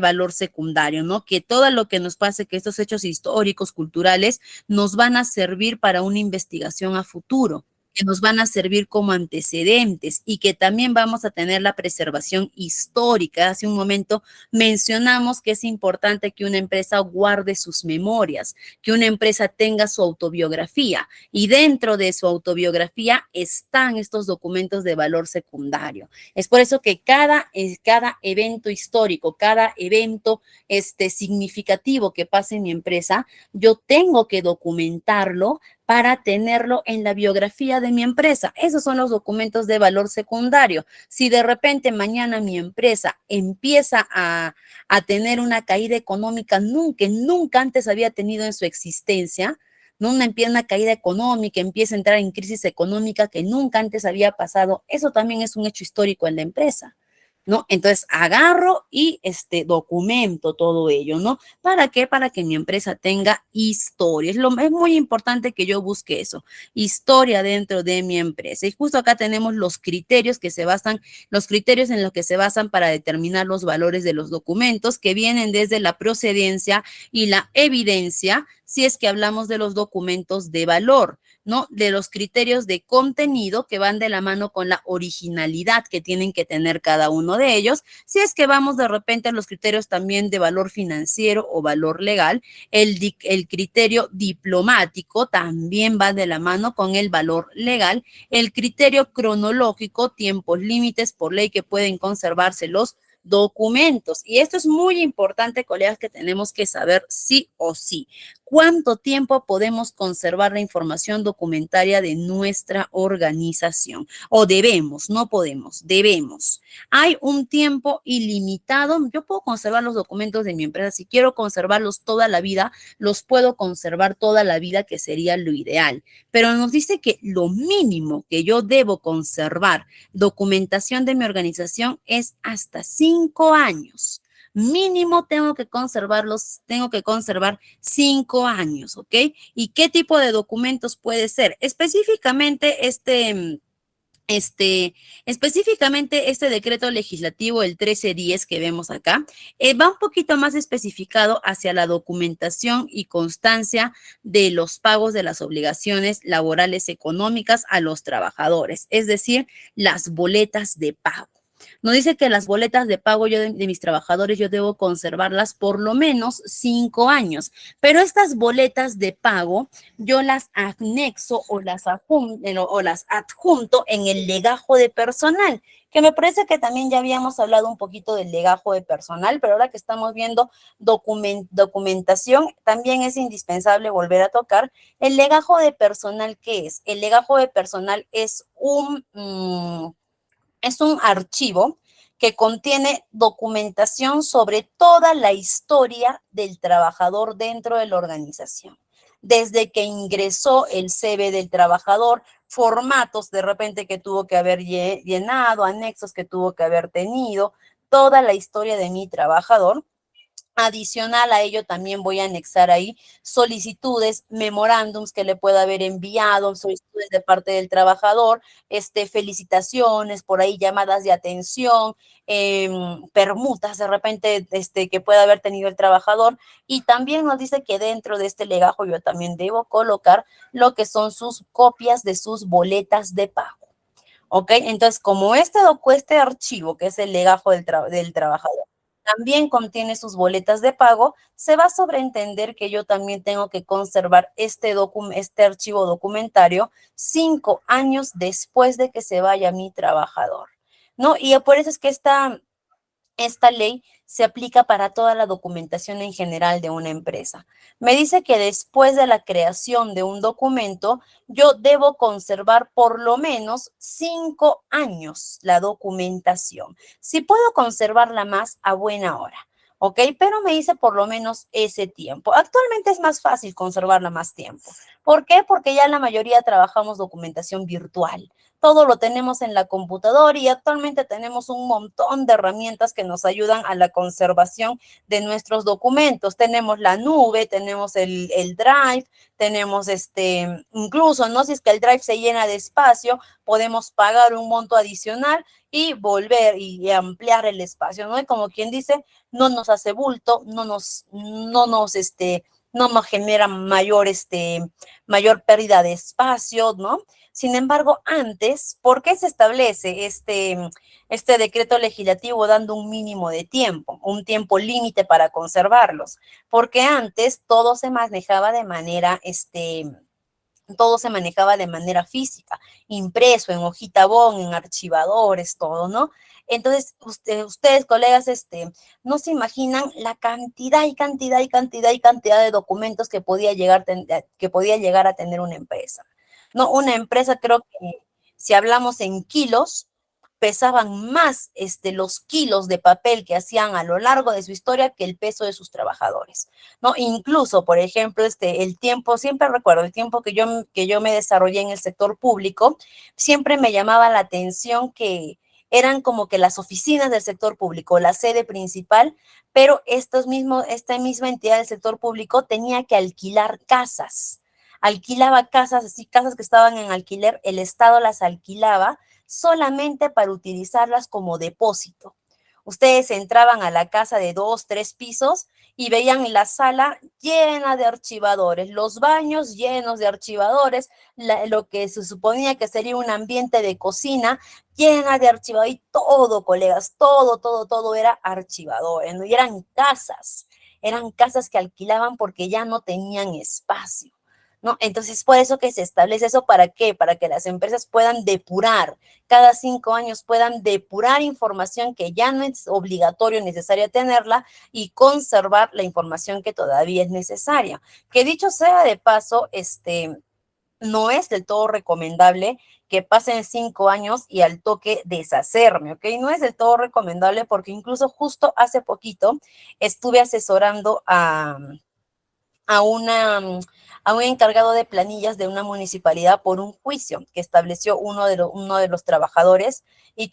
valor secundario, ¿no? Que todo lo que nos pase, que estos hechos históricos, culturales, nos van a servir para una investigación a futuro, que nos van a servir como antecedentes y que también vamos a tener la preservación histórica. Hace un momento mencionamos que es importante que una empresa guarde sus memorias, que una empresa tenga su autobiografía y dentro de su autobiografía están estos documentos de valor secundario. Es por eso que cada evento histórico, cada evento significativo que pase en mi empresa, yo tengo que documentarlo para tenerlo en la biografía de mi empresa. Esos son los documentos de valor secundario. Si de repente mañana mi empresa empieza a tener una caída económica que nunca antes había tenido en su existencia, ¿no? Una caída económica, empieza a entrar en crisis económica que nunca antes había pasado, eso también es un hecho histórico en la empresa, ¿no? Entonces agarro y documento todo ello, ¿no? ¿Para qué? Para que mi empresa tenga historia. Es muy importante que yo busque eso, historia dentro de mi empresa. Y justo acá tenemos los criterios en los que se basan para determinar los valores de los documentos, que vienen desde la procedencia y la evidencia, si es que hablamos de los documentos de valor, ¿no? De los criterios de contenido que van de la mano con la originalidad que tienen que tener cada uno de ellos. Si es que vamos de repente a los criterios también de valor financiero o valor legal, el criterio diplomático también va de la mano con el valor legal. El criterio cronológico, tiempos límites por ley que pueden conservarse los documentos. Y esto es muy importante, colegas, que tenemos que saber sí o sí. ¿Cuánto tiempo podemos conservar la información documentaria de nuestra organización? O debemos, no podemos, debemos. Hay un tiempo ilimitado. Yo puedo conservar los documentos de mi empresa. Si quiero conservarlos toda la vida, los puedo conservar toda la vida, que sería lo ideal. Pero nos dice que lo mínimo que yo debo conservar documentación de mi organización es hasta 5 años. Mínimo tengo que conservar 5 años, ¿ok? ¿Y qué tipo de documentos puede ser? Específicamente este decreto legislativo, el 1310 que vemos acá, va un poquito más especificado hacia la documentación y constancia de los pagos de las obligaciones laborales económicas a los trabajadores, es decir, las boletas de pago. Nos dice que las boletas de pago de mis trabajadores yo debo conservarlas por lo menos 5 años, pero estas boletas de pago yo las anexo o las adjunto en el legajo de personal, que me parece que también ya habíamos hablado un poquito del legajo de personal, pero ahora que estamos viendo documentación, también es indispensable volver a tocar el legajo de personal. ¿Qué es? El legajo de personal es un archivo que contiene documentación sobre toda la historia del trabajador dentro de la organización. Desde que ingresó el CV del trabajador, formatos de repente que tuvo que haber llenado, anexos que tuvo que haber tenido, toda la historia de mi trabajador. Adicional a ello, también voy a anexar ahí solicitudes, memorándums que le pueda haber enviado, solicitudes de parte del trabajador, felicitaciones, por ahí llamadas de atención, permutas de repente que pueda haber tenido el trabajador. Y también nos dice que dentro de este legajo yo también debo colocar lo que son sus copias de sus boletas de pago. ¿Ok? Entonces, como este archivo, que es el legajo del trabajador, también contiene sus boletas de pago, se va a sobreentender que yo también tengo que conservar este archivo documentario 5 años después de que se vaya mi trabajador, ¿no? Y por eso es que esta ley se aplica para toda la documentación en general de una empresa. Me dice que después de la creación de un documento, yo debo conservar por lo menos 5 años la documentación. Si puedo conservarla más, a buena hora, ¿ok? Pero me dice por lo menos ese tiempo. Actualmente es más fácil conservarla más tiempo. ¿Por qué? Porque ya la mayoría trabajamos documentación virtual. Todo lo tenemos en la computadora y actualmente tenemos un montón de herramientas que nos ayudan a la conservación de nuestros documentos. Tenemos la nube, tenemos el Drive, tenemos incluso, ¿no? Si es que el Drive se llena de espacio, podemos pagar un monto adicional y volver y ampliar el espacio, ¿no? Y como quien dice, no nos hace bulto, no nos genera mayor pérdida de espacio, ¿no? Sin embargo, antes, ¿por qué se establece este decreto legislativo dando un mínimo de tiempo, un tiempo límite para conservarlos? Porque antes todo se manejaba de manera física, impreso en hojita bond, en archivadores, todo, ¿no? Entonces, ustedes, colegas, no se imaginan la cantidad y cantidad y cantidad y cantidad de documentos que que podía llegar a tener una empresa. No, una empresa, creo que si hablamos en kilos, pesaban más los kilos de papel que hacían a lo largo de su historia que el peso de sus trabajadores, ¿no? Incluso, por ejemplo, el tiempo, siempre recuerdo el tiempo que yo me desarrollé en el sector público, siempre me llamaba la atención que eran como que las oficinas del sector público, la sede principal, pero esta misma entidad del sector público tenía que alquilar casas. Alquilaba casas, así casas que estaban en alquiler, el Estado las alquilaba solamente para utilizarlas como depósito. Ustedes entraban a la casa de 2, 3 pisos y veían la sala llena de archivadores, los baños llenos de archivadores, lo que se suponía que sería un ambiente de cocina llena de archivadores, y todo, colegas, todo era archivadores, ¿no? Y eran casas que alquilaban porque ya no tenían espacio. ¿no? Entonces, por eso que se establece eso, ¿para qué? Para que las empresas puedan depurar, cada 5 años puedan depurar información que ya no es obligatorio, necesaria tenerla y conservar la información que todavía es necesaria. Que dicho sea de paso, no es del todo recomendable que pasen 5 años y al toque deshacerme, ¿ok? No es del todo recomendable porque incluso justo hace poquito estuve asesorando a, una, a un encargado de planillas de una municipalidad por un juicio que estableció uno de los trabajadores. ¿Y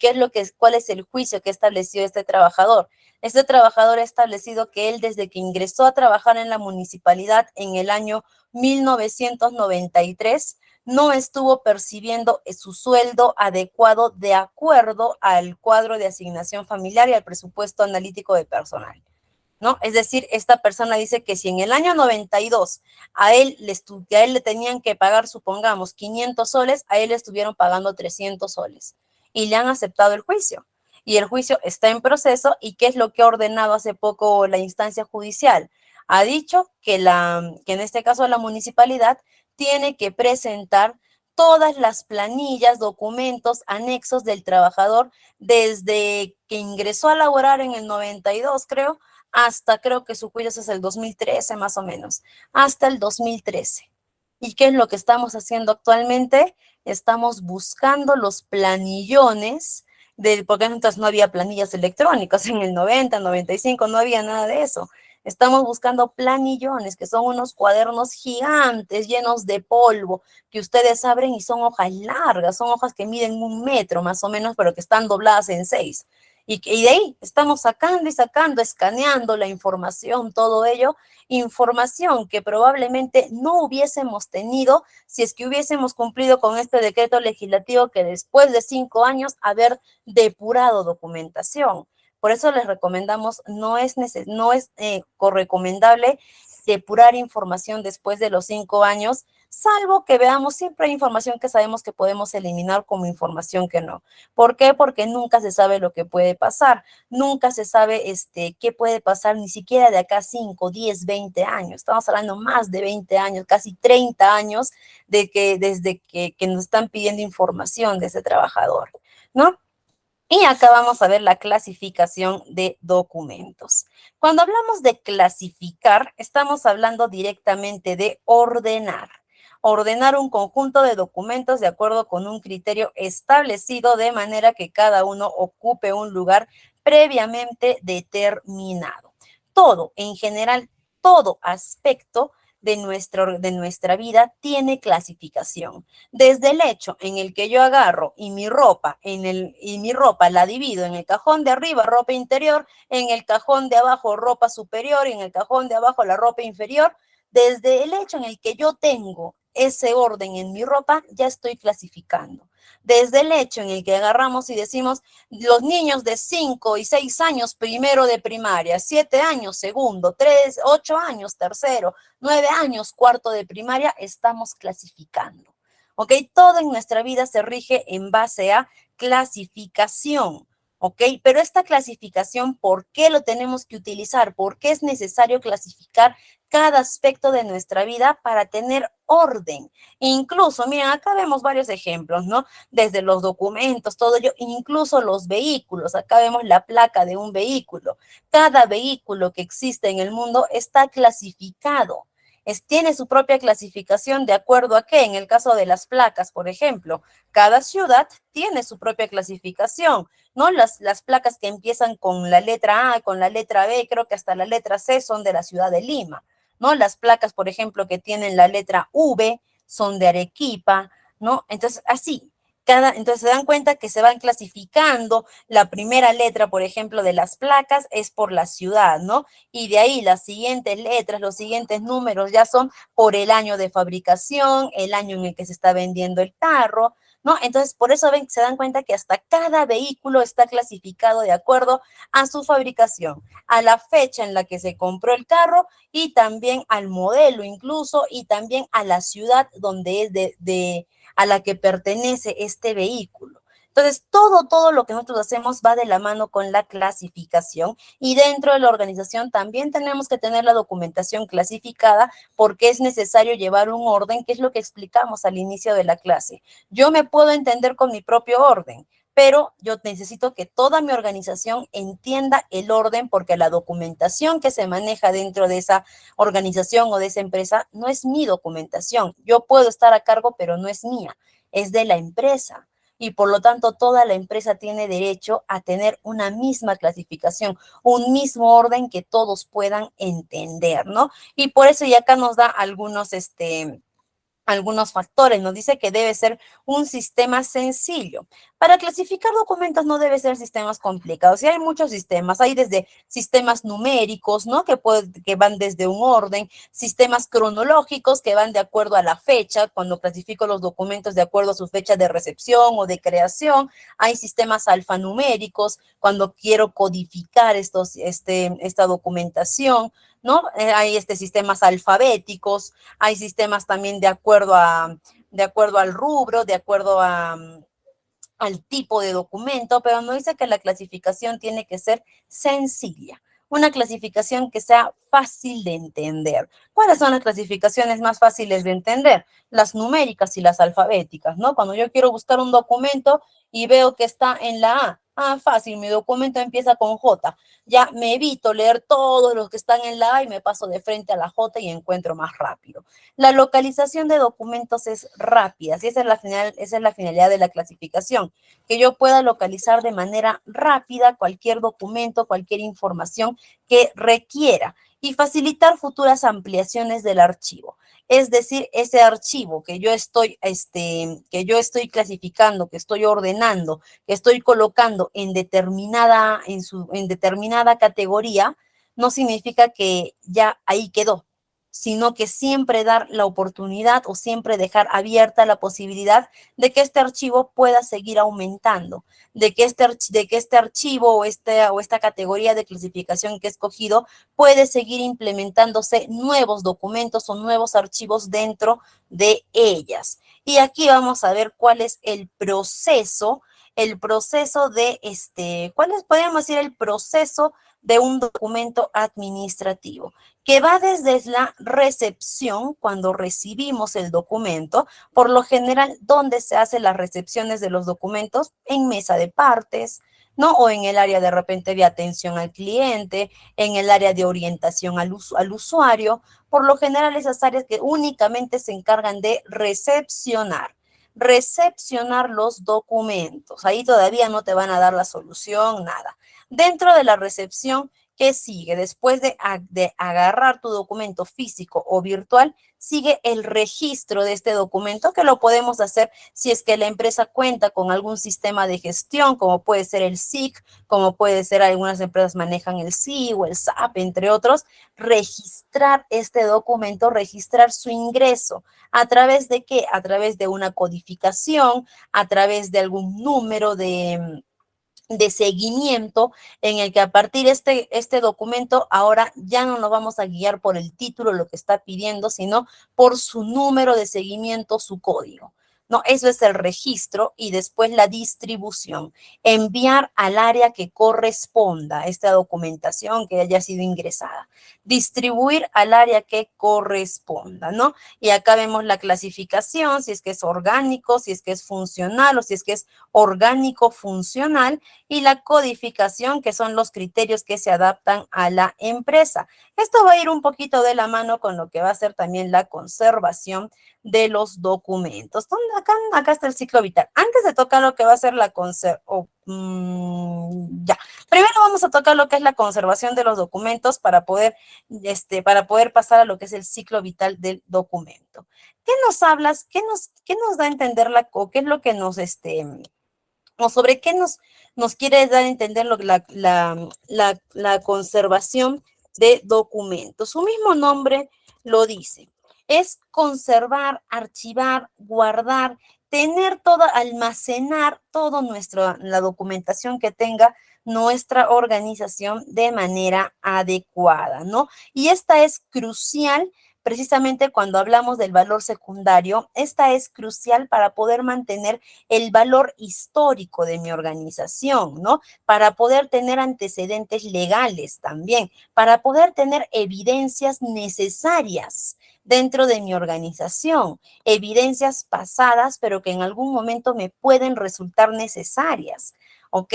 cuál es el juicio que estableció este trabajador? Este trabajador ha establecido que él, desde que ingresó a trabajar en la municipalidad en el año 1993, no estuvo percibiendo su sueldo adecuado de acuerdo al cuadro de asignación familiar y al presupuesto analítico de personal, ¿no? Es decir, esta persona dice que si en el año 92 a él le tenían que pagar, supongamos, 500 soles, a él le estuvieron pagando 300 soles y le han aceptado el juicio. Y el juicio está en proceso. ¿Y qué es lo que ha ordenado hace poco la instancia judicial? Ha dicho que en este caso la municipalidad tiene que presentar todas las planillas, documentos, anexos del trabajador desde que ingresó a laborar en el 92, creo, hasta creo que su juicio es el 2013 más o menos, hasta el 2013. ¿Y qué es lo que estamos haciendo actualmente? Estamos buscando los planillones, porque entonces no había planillas electrónicas en el 90, 95, no había nada de eso. Estamos buscando planillones, que son unos cuadernos gigantes llenos de polvo, que ustedes abren y son hojas largas, son hojas que miden 1 metro más o menos, pero que están dobladas en 6. Y de ahí estamos sacando y sacando, escaneando la información, todo ello, información que probablemente no hubiésemos tenido si es que hubiésemos cumplido con este decreto legislativo que después de 5 años haber depurado documentación. Por eso les recomendamos, no es recomendable depurar información después de los 5 años, salvo que veamos, siempre hay información que sabemos que podemos eliminar como información que no. ¿Por qué? Porque nunca se sabe lo que puede pasar, nunca se sabe qué puede pasar ni siquiera de acá 5, 10, 20 años. Estamos hablando más de 20 años, casi 30 años desde que nos están pidiendo información de ese trabajador, ¿no? Y acá vamos a ver la clasificación de documentos. Cuando hablamos de clasificar, estamos hablando directamente de ordenar. Ordenar un conjunto de documentos de acuerdo con un criterio establecido de manera que cada uno ocupe un lugar previamente determinado. Todo, en general, todo aspecto de nuestra vida tiene clasificación. Desde el hecho en el que yo agarro y mi ropa la divido en el cajón de arriba, ropa interior, en el cajón de abajo, ropa superior, y en el cajón de abajo, la ropa inferior. Desde el hecho en el que yo tengo ese orden en mi ropa, ya estoy clasificando. Desde el hecho en el que agarramos y decimos, los niños de 5 y 6 años, primero de primaria, 7 años, segundo, 3, 8 años, tercero, 9 años, cuarto de primaria, estamos clasificando. ¿Ok? Todo en nuestra vida se rige en base a clasificación. ¿Ok? Pero esta clasificación, ¿por qué lo tenemos que utilizar? ¿Por qué es necesario clasificar cada aspecto de nuestra vida para tener orden? Incluso, miren, acá vemos varios ejemplos, ¿no? Desde los documentos, todo ello, incluso los vehículos. Acá vemos la placa de un vehículo. Cada vehículo que existe en el mundo está clasificado. Tiene su propia clasificación de acuerdo a qué. En el caso de las placas, por ejemplo, cada ciudad tiene su propia clasificación, ¿no? Las placas que empiezan con la letra A, con la letra B, creo que hasta la letra C son de la ciudad de Lima, ¿no? Las placas, por ejemplo, que tienen la letra V son de Arequipa, ¿no? Entonces, así, entonces se dan cuenta que se van clasificando. La primera letra, por ejemplo, de las placas es por la ciudad, ¿no? Y de ahí las siguientes letras, los siguientes números ya son por el año de fabricación, el año en el que se está vendiendo el carro, ¿no? Entonces, por eso se dan cuenta que hasta cada vehículo está clasificado de acuerdo a su fabricación, a la fecha en la que se compró el carro y también al modelo incluso, y también a la ciudad donde es a la que pertenece este vehículo. Entonces, todo lo que nosotros hacemos va de la mano con la clasificación y dentro de la organización también tenemos que tener la documentación clasificada porque es necesario llevar un orden, que es lo que explicamos al inicio de la clase. Yo me puedo entender con mi propio orden, pero yo necesito que toda mi organización entienda el orden porque la documentación que se maneja dentro de esa organización o de esa empresa no es mi documentación. Yo puedo estar a cargo, pero no es mía, es de la empresa. Y por lo tanto, toda la empresa tiene derecho a tener una misma clasificación, un mismo orden que todos puedan entender, ¿no? Y por eso ya acá nos da algunos factores. Nos dice que debe ser un sistema sencillo. Para clasificar documentos no debe ser sistemas complicados. Y hay muchos sistemas. Hay desde sistemas numéricos, ¿no? Que van desde un orden, sistemas cronológicos que van de acuerdo a la fecha, cuando clasifico los documentos de acuerdo a su fecha de recepción o de creación. Hay sistemas alfanuméricos cuando quiero codificar esta documentación, ¿no? Hay sistemas alfabéticos, hay sistemas también de acuerdo al rubro, de acuerdo al tipo de documento, pero no dice que la clasificación tiene que ser sencilla, una clasificación que sea fácil de entender. ¿Cuáles son las clasificaciones más fáciles de entender? Las numéricas y las alfabéticas, ¿no? Cuando yo quiero buscar un documento y veo que está en la A, fácil, mi documento empieza con J. Ya me evito leer todos los que están en la A y me paso de frente a la J y encuentro más rápido. La localización de documentos es rápida, y esa es la finalidad de la clasificación, que yo pueda localizar de manera rápida cualquier documento, cualquier información que requiera y facilitar futuras ampliaciones del archivo. Es decir, ese archivo que yo estoy clasificando, que estoy ordenando, que estoy colocando en determinada categoría, no significa que ya ahí quedó, sino que siempre dar la oportunidad o siempre dejar abierta la posibilidad de que este archivo pueda seguir aumentando, de que este archivo o esta categoría de clasificación que he escogido puede seguir implementándose nuevos documentos o nuevos archivos dentro de ellas. Y aquí vamos a ver cuál es el proceso de podemos decir el proceso de un documento administrativo, que va desde la recepción, cuando recibimos el documento, por lo general, ¿dónde se hacen las recepciones de los documentos? En mesa de partes, ¿no? O en el área de repente de atención al cliente, en el área de orientación al usuario, por lo general esas áreas que únicamente se encargan de recepcionar los documentos. Ahí todavía no te van a dar la solución, nada. Dentro de la recepción, ¿qué sigue? Después de agarrar tu documento físico o virtual, sigue el registro de este documento, que lo podemos hacer si es que la empresa cuenta con algún sistema de gestión, como puede ser el SIC, como puede ser algunas empresas manejan el SI o el SAP, entre otros. Registrar este documento, registrar su ingreso. ¿A través de qué? A través de una codificación, a través de algún número de seguimiento en el que a partir de este documento ahora ya no nos vamos a guiar por el título, lo que está pidiendo, sino por su número de seguimiento, su código. No, eso es el registro y después la distribución. Enviar al área que corresponda esta documentación que haya sido ingresada. Distribuir al área que corresponda, ¿no? Y acá vemos la clasificación, si es que es orgánico, si es que es funcional o si es que es orgánico funcional, y la codificación, que son los criterios que se adaptan a la empresa. Esto va a ir un poquito de la mano con lo que va a ser también la conservación de los documentos. Acá está el ciclo vital. Antes de tocar lo que va a ser la ya. Primero vamos a tocar lo que es la conservación de los documentos para poder pasar a lo que es el ciclo vital del documento. ¿Qué nos hablas? ¿Qué nos da a entender o qué es lo que o sobre qué nos quiere dar a entender la conservación de documentos? Su mismo nombre lo dice. Es conservar, archivar, guardar, tener almacenar toda la documentación que tenga nuestra organización de manera adecuada, ¿no? Y esta es crucial precisamente cuando hablamos del valor secundario, esta es crucial para poder mantener el valor histórico de mi organización, ¿no? Para poder tener antecedentes legales también, para poder tener evidencias necesarias dentro de mi organización, evidencias pasadas, pero que en algún momento me pueden resultar necesarias. ¿Ok?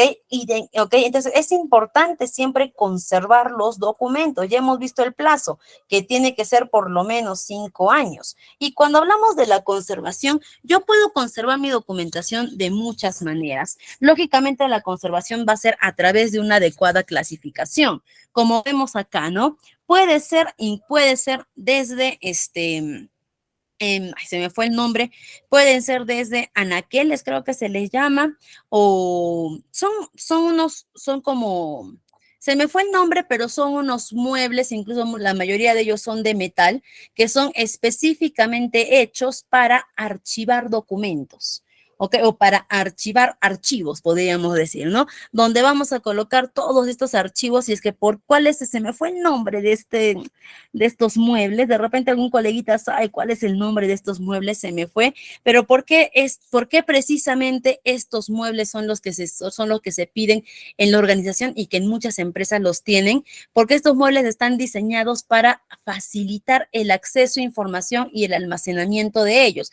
Ok, entonces es importante siempre conservar los documentos. Ya hemos visto el plazo, que tiene que ser por lo menos 5 años. Y cuando hablamos de la conservación, yo puedo conservar mi documentación de muchas maneras. Lógicamente, la conservación va a ser a través de una adecuada clasificación. Como vemos acá, ¿no? Puede ser y puede ser desde se me fue el nombre, pueden ser desde anaqueles, creo que se les llama, o son como, se me fue el nombre, pero son unos muebles, incluso la mayoría de ellos son de metal, que son específicamente hechos para archivar documentos. ¿Ok? O para archivar archivos, podríamos decir, ¿no? Donde vamos a colocar todos estos archivos y es que por cuál es, se me fue el nombre de estos muebles. De repente algún coleguita sabe cuál es el nombre de estos muebles, se me fue, pero ¿por qué precisamente estos muebles son son los que se piden en la organización y que en muchas empresas los tienen? Porque estos muebles están diseñados para facilitar el acceso a información y el almacenamiento de ellos.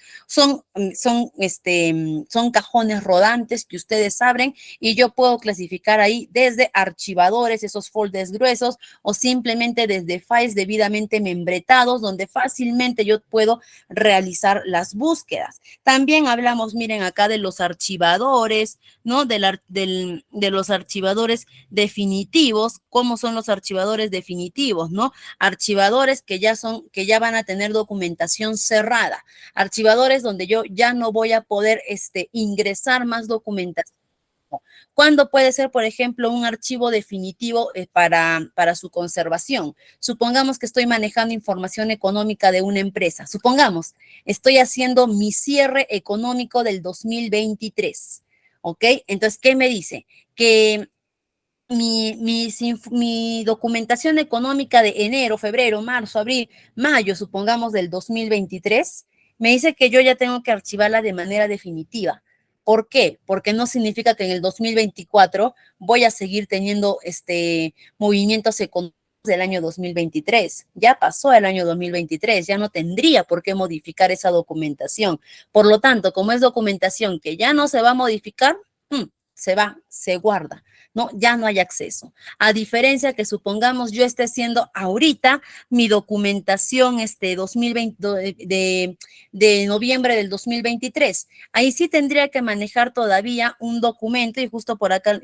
Son cajones rodantes que ustedes abren y yo puedo clasificar ahí desde archivadores, esos folders gruesos, o simplemente desde files debidamente membretados, donde fácilmente yo puedo realizar las búsquedas. También hablamos, miren acá, de los archivadores, ¿no? De los archivadores definitivos. ¿Cómo son los archivadores definitivos, no? Archivadores que ya van a tener documentación cerrada. Archivadores donde yo ya no voy a poder ingresar más documentación. ¿Cuándo puede ser, por ejemplo, un archivo definitivo para su conservación? Supongamos que estoy manejando información económica de una empresa. Supongamos, estoy haciendo mi cierre económico del 2023. ¿Ok? Entonces, ¿qué me dice? Que mi documentación económica de enero, febrero, marzo, abril, mayo, supongamos del 2023, me dice que yo ya tengo que archivarla de manera definitiva. ¿Por qué? Porque no significa que en el 2024 voy a seguir teniendo movimientos económicos del año 2023. Ya pasó el año 2023, ya no tendría por qué modificar esa documentación. Por lo tanto, como es documentación que ya no se va a modificar, se guarda, ¿no? Ya no hay acceso. A diferencia que supongamos yo esté haciendo ahorita mi documentación 2020 de noviembre del 2023. Ahí sí tendría que manejar todavía un documento y justo por acá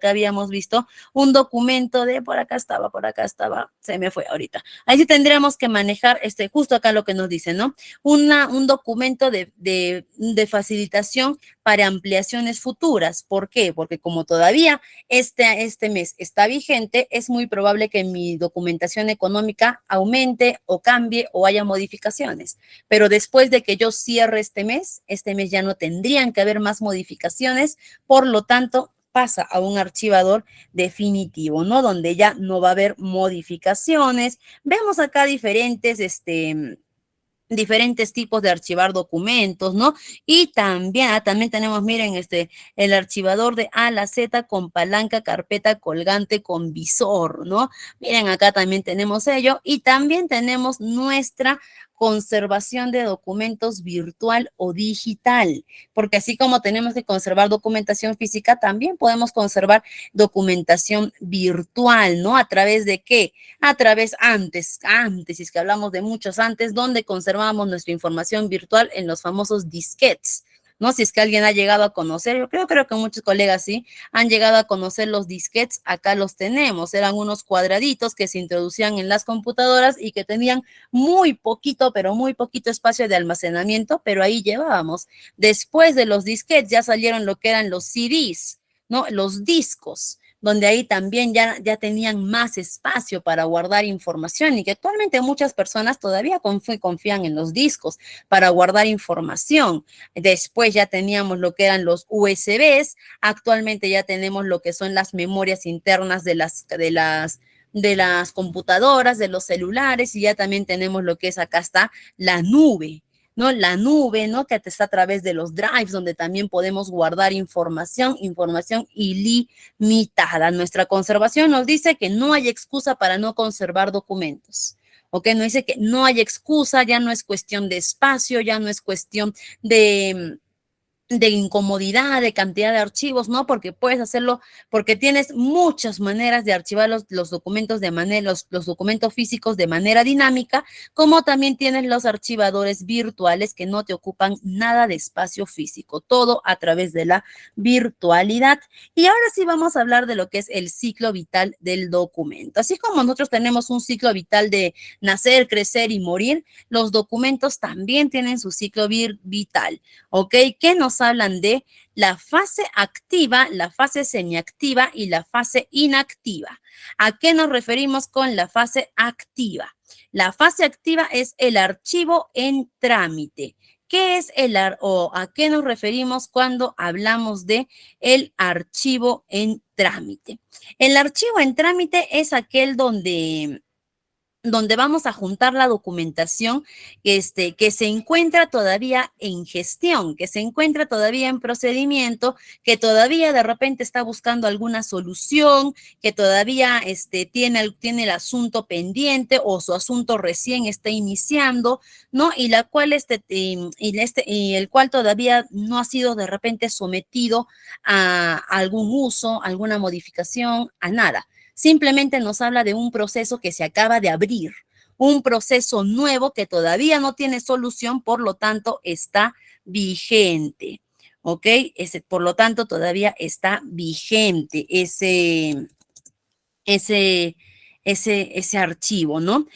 habíamos visto un documento por acá estaba, se me fue ahorita. Ahí sí tendríamos que manejar justo acá lo que nos dice, ¿no? Un documento de facilitación para ampliaciones futuras. ¿Por qué? Porque como todavía este mes está vigente, es muy probable que mi documentación económica aumente o cambie o haya modificaciones. Pero después de que yo cierre este mes ya no tendrían que haber más modificaciones, por lo tanto, pasa a un archivador definitivo, ¿no? Donde ya no va a haber modificaciones. Vemos acá diferentes tipos de archivar documentos, ¿no? Y también tenemos, miren, el archivador de A a la Z con palanca, carpeta colgante con visor, ¿no? Miren, acá también tenemos ello y también tenemos nuestra conservación de documentos virtual o digital, porque así como tenemos que conservar documentación física, también podemos conservar documentación virtual, ¿no? ¿A través de qué? A través si es que hablamos de muchos antes, donde conservamos nuestra información virtual en los famosos disquetes, ¿no? Si es que alguien ha llegado a conocer, yo creo que muchos colegas sí, han llegado a conocer los disquetes, acá los tenemos, eran unos cuadraditos que se introducían en las computadoras y que tenían muy poquito, pero muy poquito espacio de almacenamiento, pero ahí llevábamos. Después de los disquetes ya salieron lo que eran los CDs, ¿no? Los discos, donde ahí también ya tenían más espacio para guardar información y que actualmente muchas personas todavía confían en los discos para guardar información. Después ya teníamos lo que eran los USBs, actualmente ya tenemos lo que son las memorias internas de las de las computadoras, de los celulares, y ya también tenemos lo que es acá está la nube, ¿no? La nube, ¿no? Que está a través de los drives, donde también podemos guardar información ilimitada. Nuestra conservación nos dice que no hay excusa para no conservar documentos. ¿Ok? Nos dice que no hay excusa, ya no es cuestión de espacio, ya no es cuestión de incomodidad, de cantidad de archivos, ¿no? Porque puedes hacerlo, porque tienes muchas maneras de archivar los documentos de manera, los documentos físicos de manera dinámica, como también tienes los archivadores virtuales que no te ocupan nada de espacio físico, todo a través de la virtualidad. Y ahora sí vamos a hablar de lo que es el ciclo vital del documento. Así como nosotros tenemos un ciclo vital de nacer, crecer y morir, los documentos también tienen su ciclo vital. ¿Ok? ¿Qué nos hablan de la fase activa, la fase semiactiva y la fase inactiva? ¿A qué nos referimos con la fase activa? La fase activa es el archivo en trámite. ¿Qué es o a qué nos referimos cuando hablamos de el archivo en trámite? El archivo en trámite es aquel donde vamos a juntar la documentación que se encuentra todavía en gestión, que se encuentra todavía en procedimiento, que todavía de repente está buscando alguna solución, que todavía tiene el asunto pendiente o su asunto recién está iniciando, ¿no? Y la cual y el cual todavía no ha sido de repente sometido a algún uso, alguna modificación, a nada. Simplemente nos habla de un proceso que se acaba de abrir, un proceso nuevo que todavía no tiene solución, por lo tanto está vigente. ¿Ok? Por lo tanto, todavía está vigente ese, ese archivo, ¿no?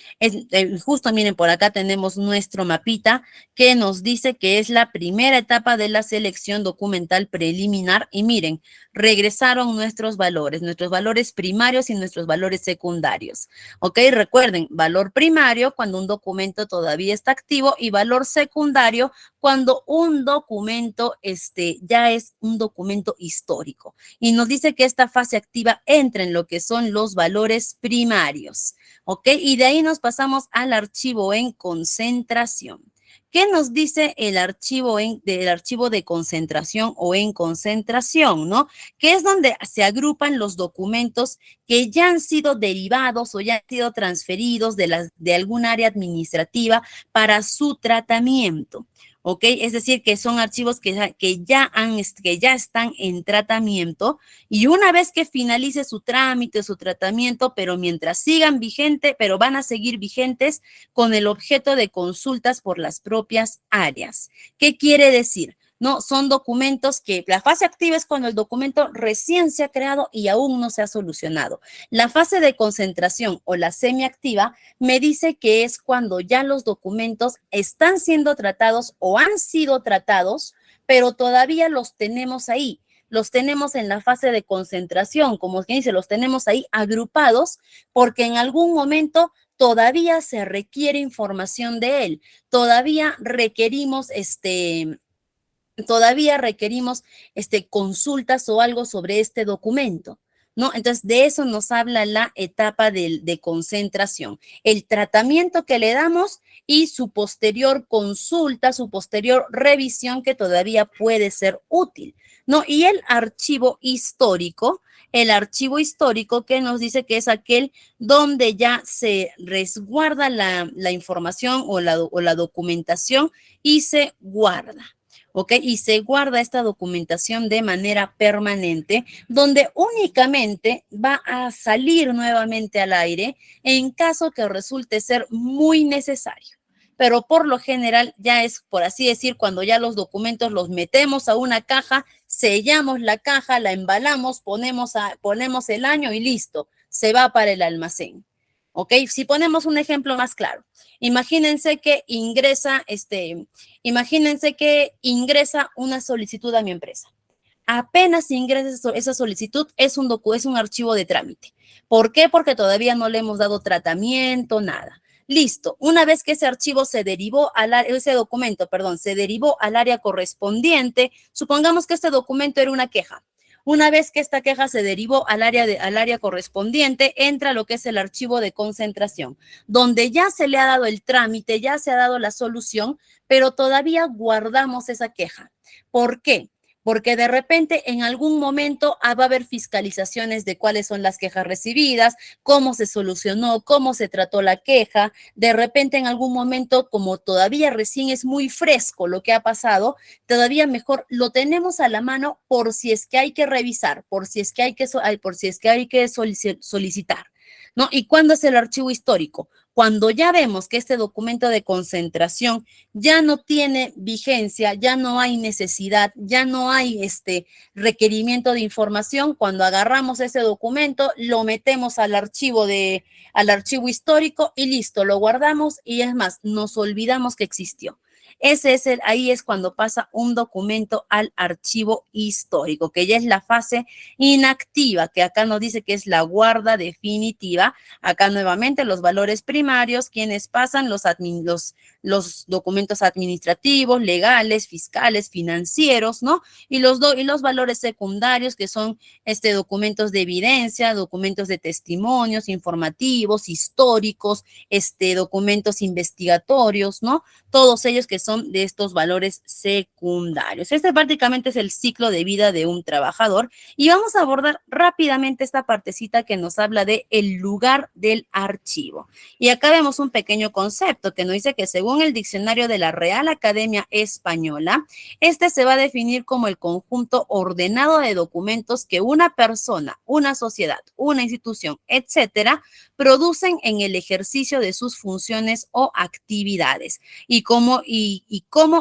Justo miren, por acá tenemos nuestro mapita que nos dice que es la primera etapa de la selección documental preliminar y miren, regresaron nuestros valores primarios y nuestros valores secundarios, ¿ok? Recuerden, valor primario cuando un documento todavía está activo y valor secundario cuando un documento ya es un documento histórico. Y nos dice que esta fase activa entra en lo que son los valores primarios, ¿ok? Y de ahí nos pasamos al archivo en concentración. ¿Qué nos dice el archivo del archivo de concentración o en concentración, no? Que es donde se agrupan los documentos que ya han sido derivados o ya han sido transferidos de algún área administrativa para su tratamiento. ¿Ok? Es decir, que son archivos que ya están en tratamiento y una vez que finalice su trámite, su tratamiento, pero mientras sigan vigentes, pero van a seguir vigentes con el objeto de consultas por las propias áreas. ¿Qué quiere decir? No, son documentos que la fase activa es cuando el documento recién se ha creado y aún no se ha solucionado. La fase de concentración o la semiactiva me dice que es cuando ya los documentos están siendo tratados o han sido tratados, pero todavía los tenemos ahí. Los tenemos en la fase de concentración, como quien dice, los tenemos ahí agrupados porque en algún momento todavía se requiere información de él. Todavía requerimos consultas o algo sobre este documento, ¿no? Entonces, de eso nos habla la etapa de concentración, el tratamiento que le damos y su posterior consulta, su posterior revisión que todavía puede ser útil, ¿no? Y el archivo histórico que nos dice que es aquel donde ya se resguarda la información o la documentación y se guarda. ¿Ok? Y se guarda esta documentación de manera permanente, donde únicamente va a salir nuevamente al aire en caso que resulte ser muy necesario. Pero por lo general ya es, por así decir, cuando ya los documentos los metemos a una caja, sellamos la caja, la embalamos, ponemos el año y listo, se va para el almacén. ¿Ok? Si ponemos un ejemplo más claro, imagínense que ingresa una solicitud a mi empresa. Apenas ingresa esa solicitud, es un archivo de trámite. ¿Por qué? Porque todavía no le hemos dado tratamiento, nada. Listo. Una vez que ese archivo se derivó ese documento se derivó al área correspondiente, supongamos que este documento era una queja. Una vez que esta queja se derivó al área correspondiente, entra lo que es el archivo de concentración, donde ya se le ha dado el trámite, ya se ha dado la solución, pero todavía guardamos esa queja. ¿Por qué? Porque de repente en algún momento va a haber fiscalizaciones de cuáles son las quejas recibidas, cómo se solucionó, cómo se trató la queja. De repente en algún momento, como todavía recién es muy fresco lo que ha pasado, todavía mejor lo tenemos a la mano por si es que hay que revisar, por si es que hay que, por si es que hay que solicitar, ¿no? ¿Y cuándo es el archivo histórico? Cuando ya vemos que este documento de concentración ya no tiene vigencia, ya no hay necesidad, ya no hay requerimiento de información, cuando agarramos ese documento, lo metemos al archivo histórico y listo, lo guardamos y es más, nos olvidamos que existió. Ahí es cuando pasa un documento al archivo histórico, que ya es la fase inactiva, que acá nos dice que es la guarda definitiva. Acá nuevamente los valores primarios, quienes pasan los documentos administrativos, legales, fiscales, financieros, ¿no? Y los valores secundarios, que son documentos de evidencia, documentos de testimonios, informativos, históricos, documentos investigatorios, ¿no? Todos ellos que son de estos valores secundarios. Este prácticamente es el ciclo de vida de un trabajador y vamos a abordar rápidamente esta partecita que nos habla de el lugar del archivo. Y acá vemos un pequeño concepto que nos dice que según el diccionario de la Real Academia Española, este se va a definir como el conjunto ordenado de documentos que una persona, una sociedad, una institución, etcétera, producen en el ejercicio de sus funciones o actividades y como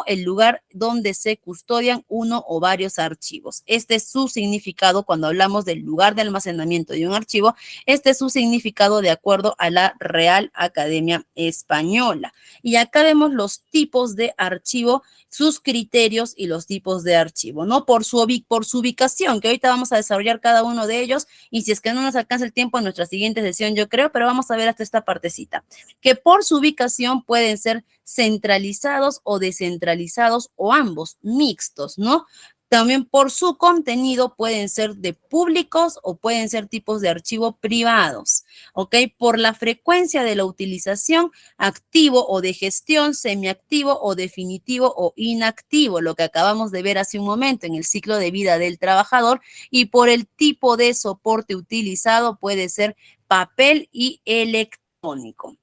el lugar donde se custodian uno o varios archivos. Este es su significado cuando hablamos del lugar de almacenamiento de un archivo. Este es su significado de acuerdo a la Real Academia Española. Y acá vemos los tipos de archivo, sus criterios y los tipos de archivo, ¿no? Por su ubicación, que ahorita vamos a desarrollar cada uno de ellos, y si es que no nos alcanza el tiempo en nuestra siguiente sesión, yo creo, pero vamos a ver hasta esta partecita, que por su ubicación pueden ser centralizados o descentralizados o ambos, mixtos, ¿no? También por su contenido pueden ser de públicos o pueden ser tipos de archivo privados, ¿ok? Por la frecuencia de la utilización, activo o de gestión, semiactivo o definitivo o inactivo, lo que acabamos de ver hace un momento en el ciclo de vida del trabajador, y por el tipo de soporte utilizado puede ser papel y electrónico.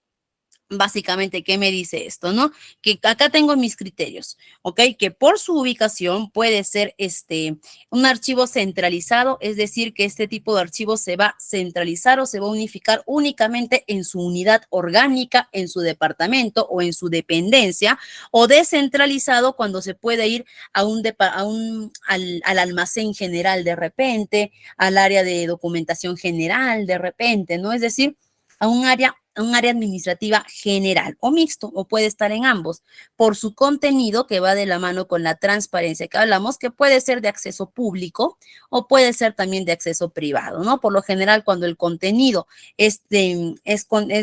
Básicamente, ¿qué me dice esto, no? Que acá tengo mis criterios, ¿ok? Que por su ubicación puede ser un archivo centralizado, es decir, que este tipo de archivo se va a centralizar o se va a unificar únicamente en su unidad orgánica, en su departamento o en su dependencia, o descentralizado cuando se puede ir al almacén general de repente, al área de documentación general de repente, ¿no? Es decir, a un área administrativa general o mixto, o puede estar en ambos, por su contenido que va de la mano con la transparencia que hablamos, que puede ser de acceso público o puede ser también de acceso privado, ¿no? Por lo general, cuando el contenido es de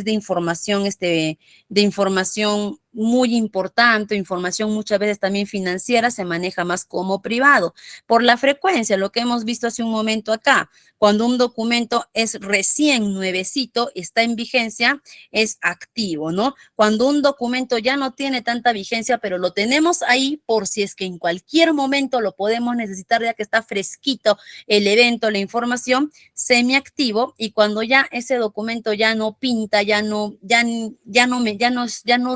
información, de información muy importante, información muchas veces también financiera, se maneja más como privado. Por la frecuencia, lo que hemos visto hace un momento acá, cuando un documento es recién nuevecito, está en vigencia, es activo, ¿no? Cuando un documento ya no tiene tanta vigencia, pero lo tenemos ahí por si es que en cualquier momento lo podemos necesitar, ya que está fresquito el evento, la información, semiactivo, y cuando ya ese documento ya no pinta, ya no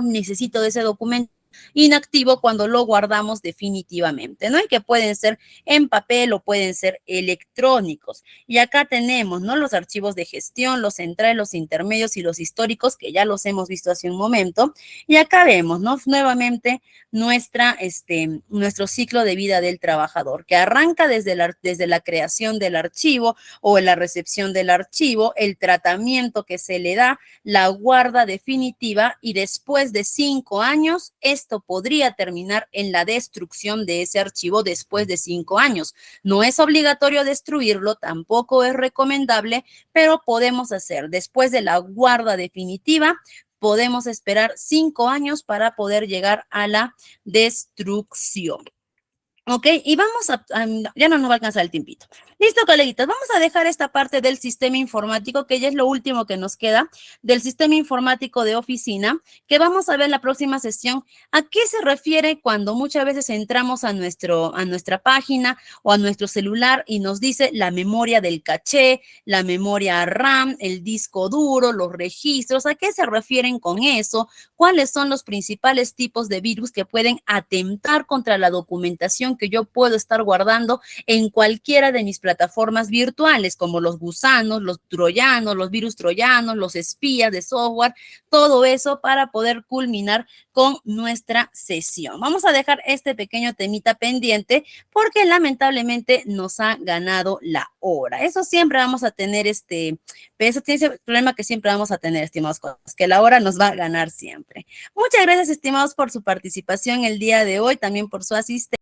necesito de ese documento, inactivo cuando lo guardamos definitivamente, ¿no? Y que pueden ser en papel o pueden ser electrónicos. Y acá tenemos, ¿no? Los archivos de gestión, los centrales, los intermedios y los históricos, que ya los hemos visto hace un momento. Y acá vemos, ¿no? Nuevamente nuestro ciclo de vida del trabajador, que arranca desde la creación del archivo o la recepción del archivo, el tratamiento que se le da, la guarda definitiva, y después de 5 años, esto podría terminar en la destrucción de ese archivo después de 5 años. No es obligatorio destruirlo, tampoco es recomendable, pero podemos hacer después de la guarda definitiva, podemos esperar 5 años para poder llegar a la destrucción. Ok, y vamos ya no nos va a alcanzar el tiempito. Listo, coleguitas, vamos a dejar esta parte del sistema informático, que ya es lo último que nos queda, del sistema informático de oficina, que vamos a ver en la próxima sesión. ¿A qué se refiere cuando muchas veces entramos a nuestra página o a nuestro celular y nos dice la memoria del caché, la memoria RAM, el disco duro, los registros? ¿A qué se refieren con eso? ¿Cuáles son los principales tipos de virus que pueden atentar contra la documentación que yo puedo estar guardando en cualquiera de mis plataformas virtuales, como los gusanos, los troyanos, los virus troyanos, los espías de software, todo eso para poder culminar con nuestra sesión? Vamos a dejar este pequeño temita pendiente porque lamentablemente nos ha ganado la hora. Eso siempre vamos a tener ese problema que siempre vamos a tener, estimados colegas, que la hora nos va a ganar siempre. Muchas gracias, estimados, por su participación el día de hoy, también por su asistencia.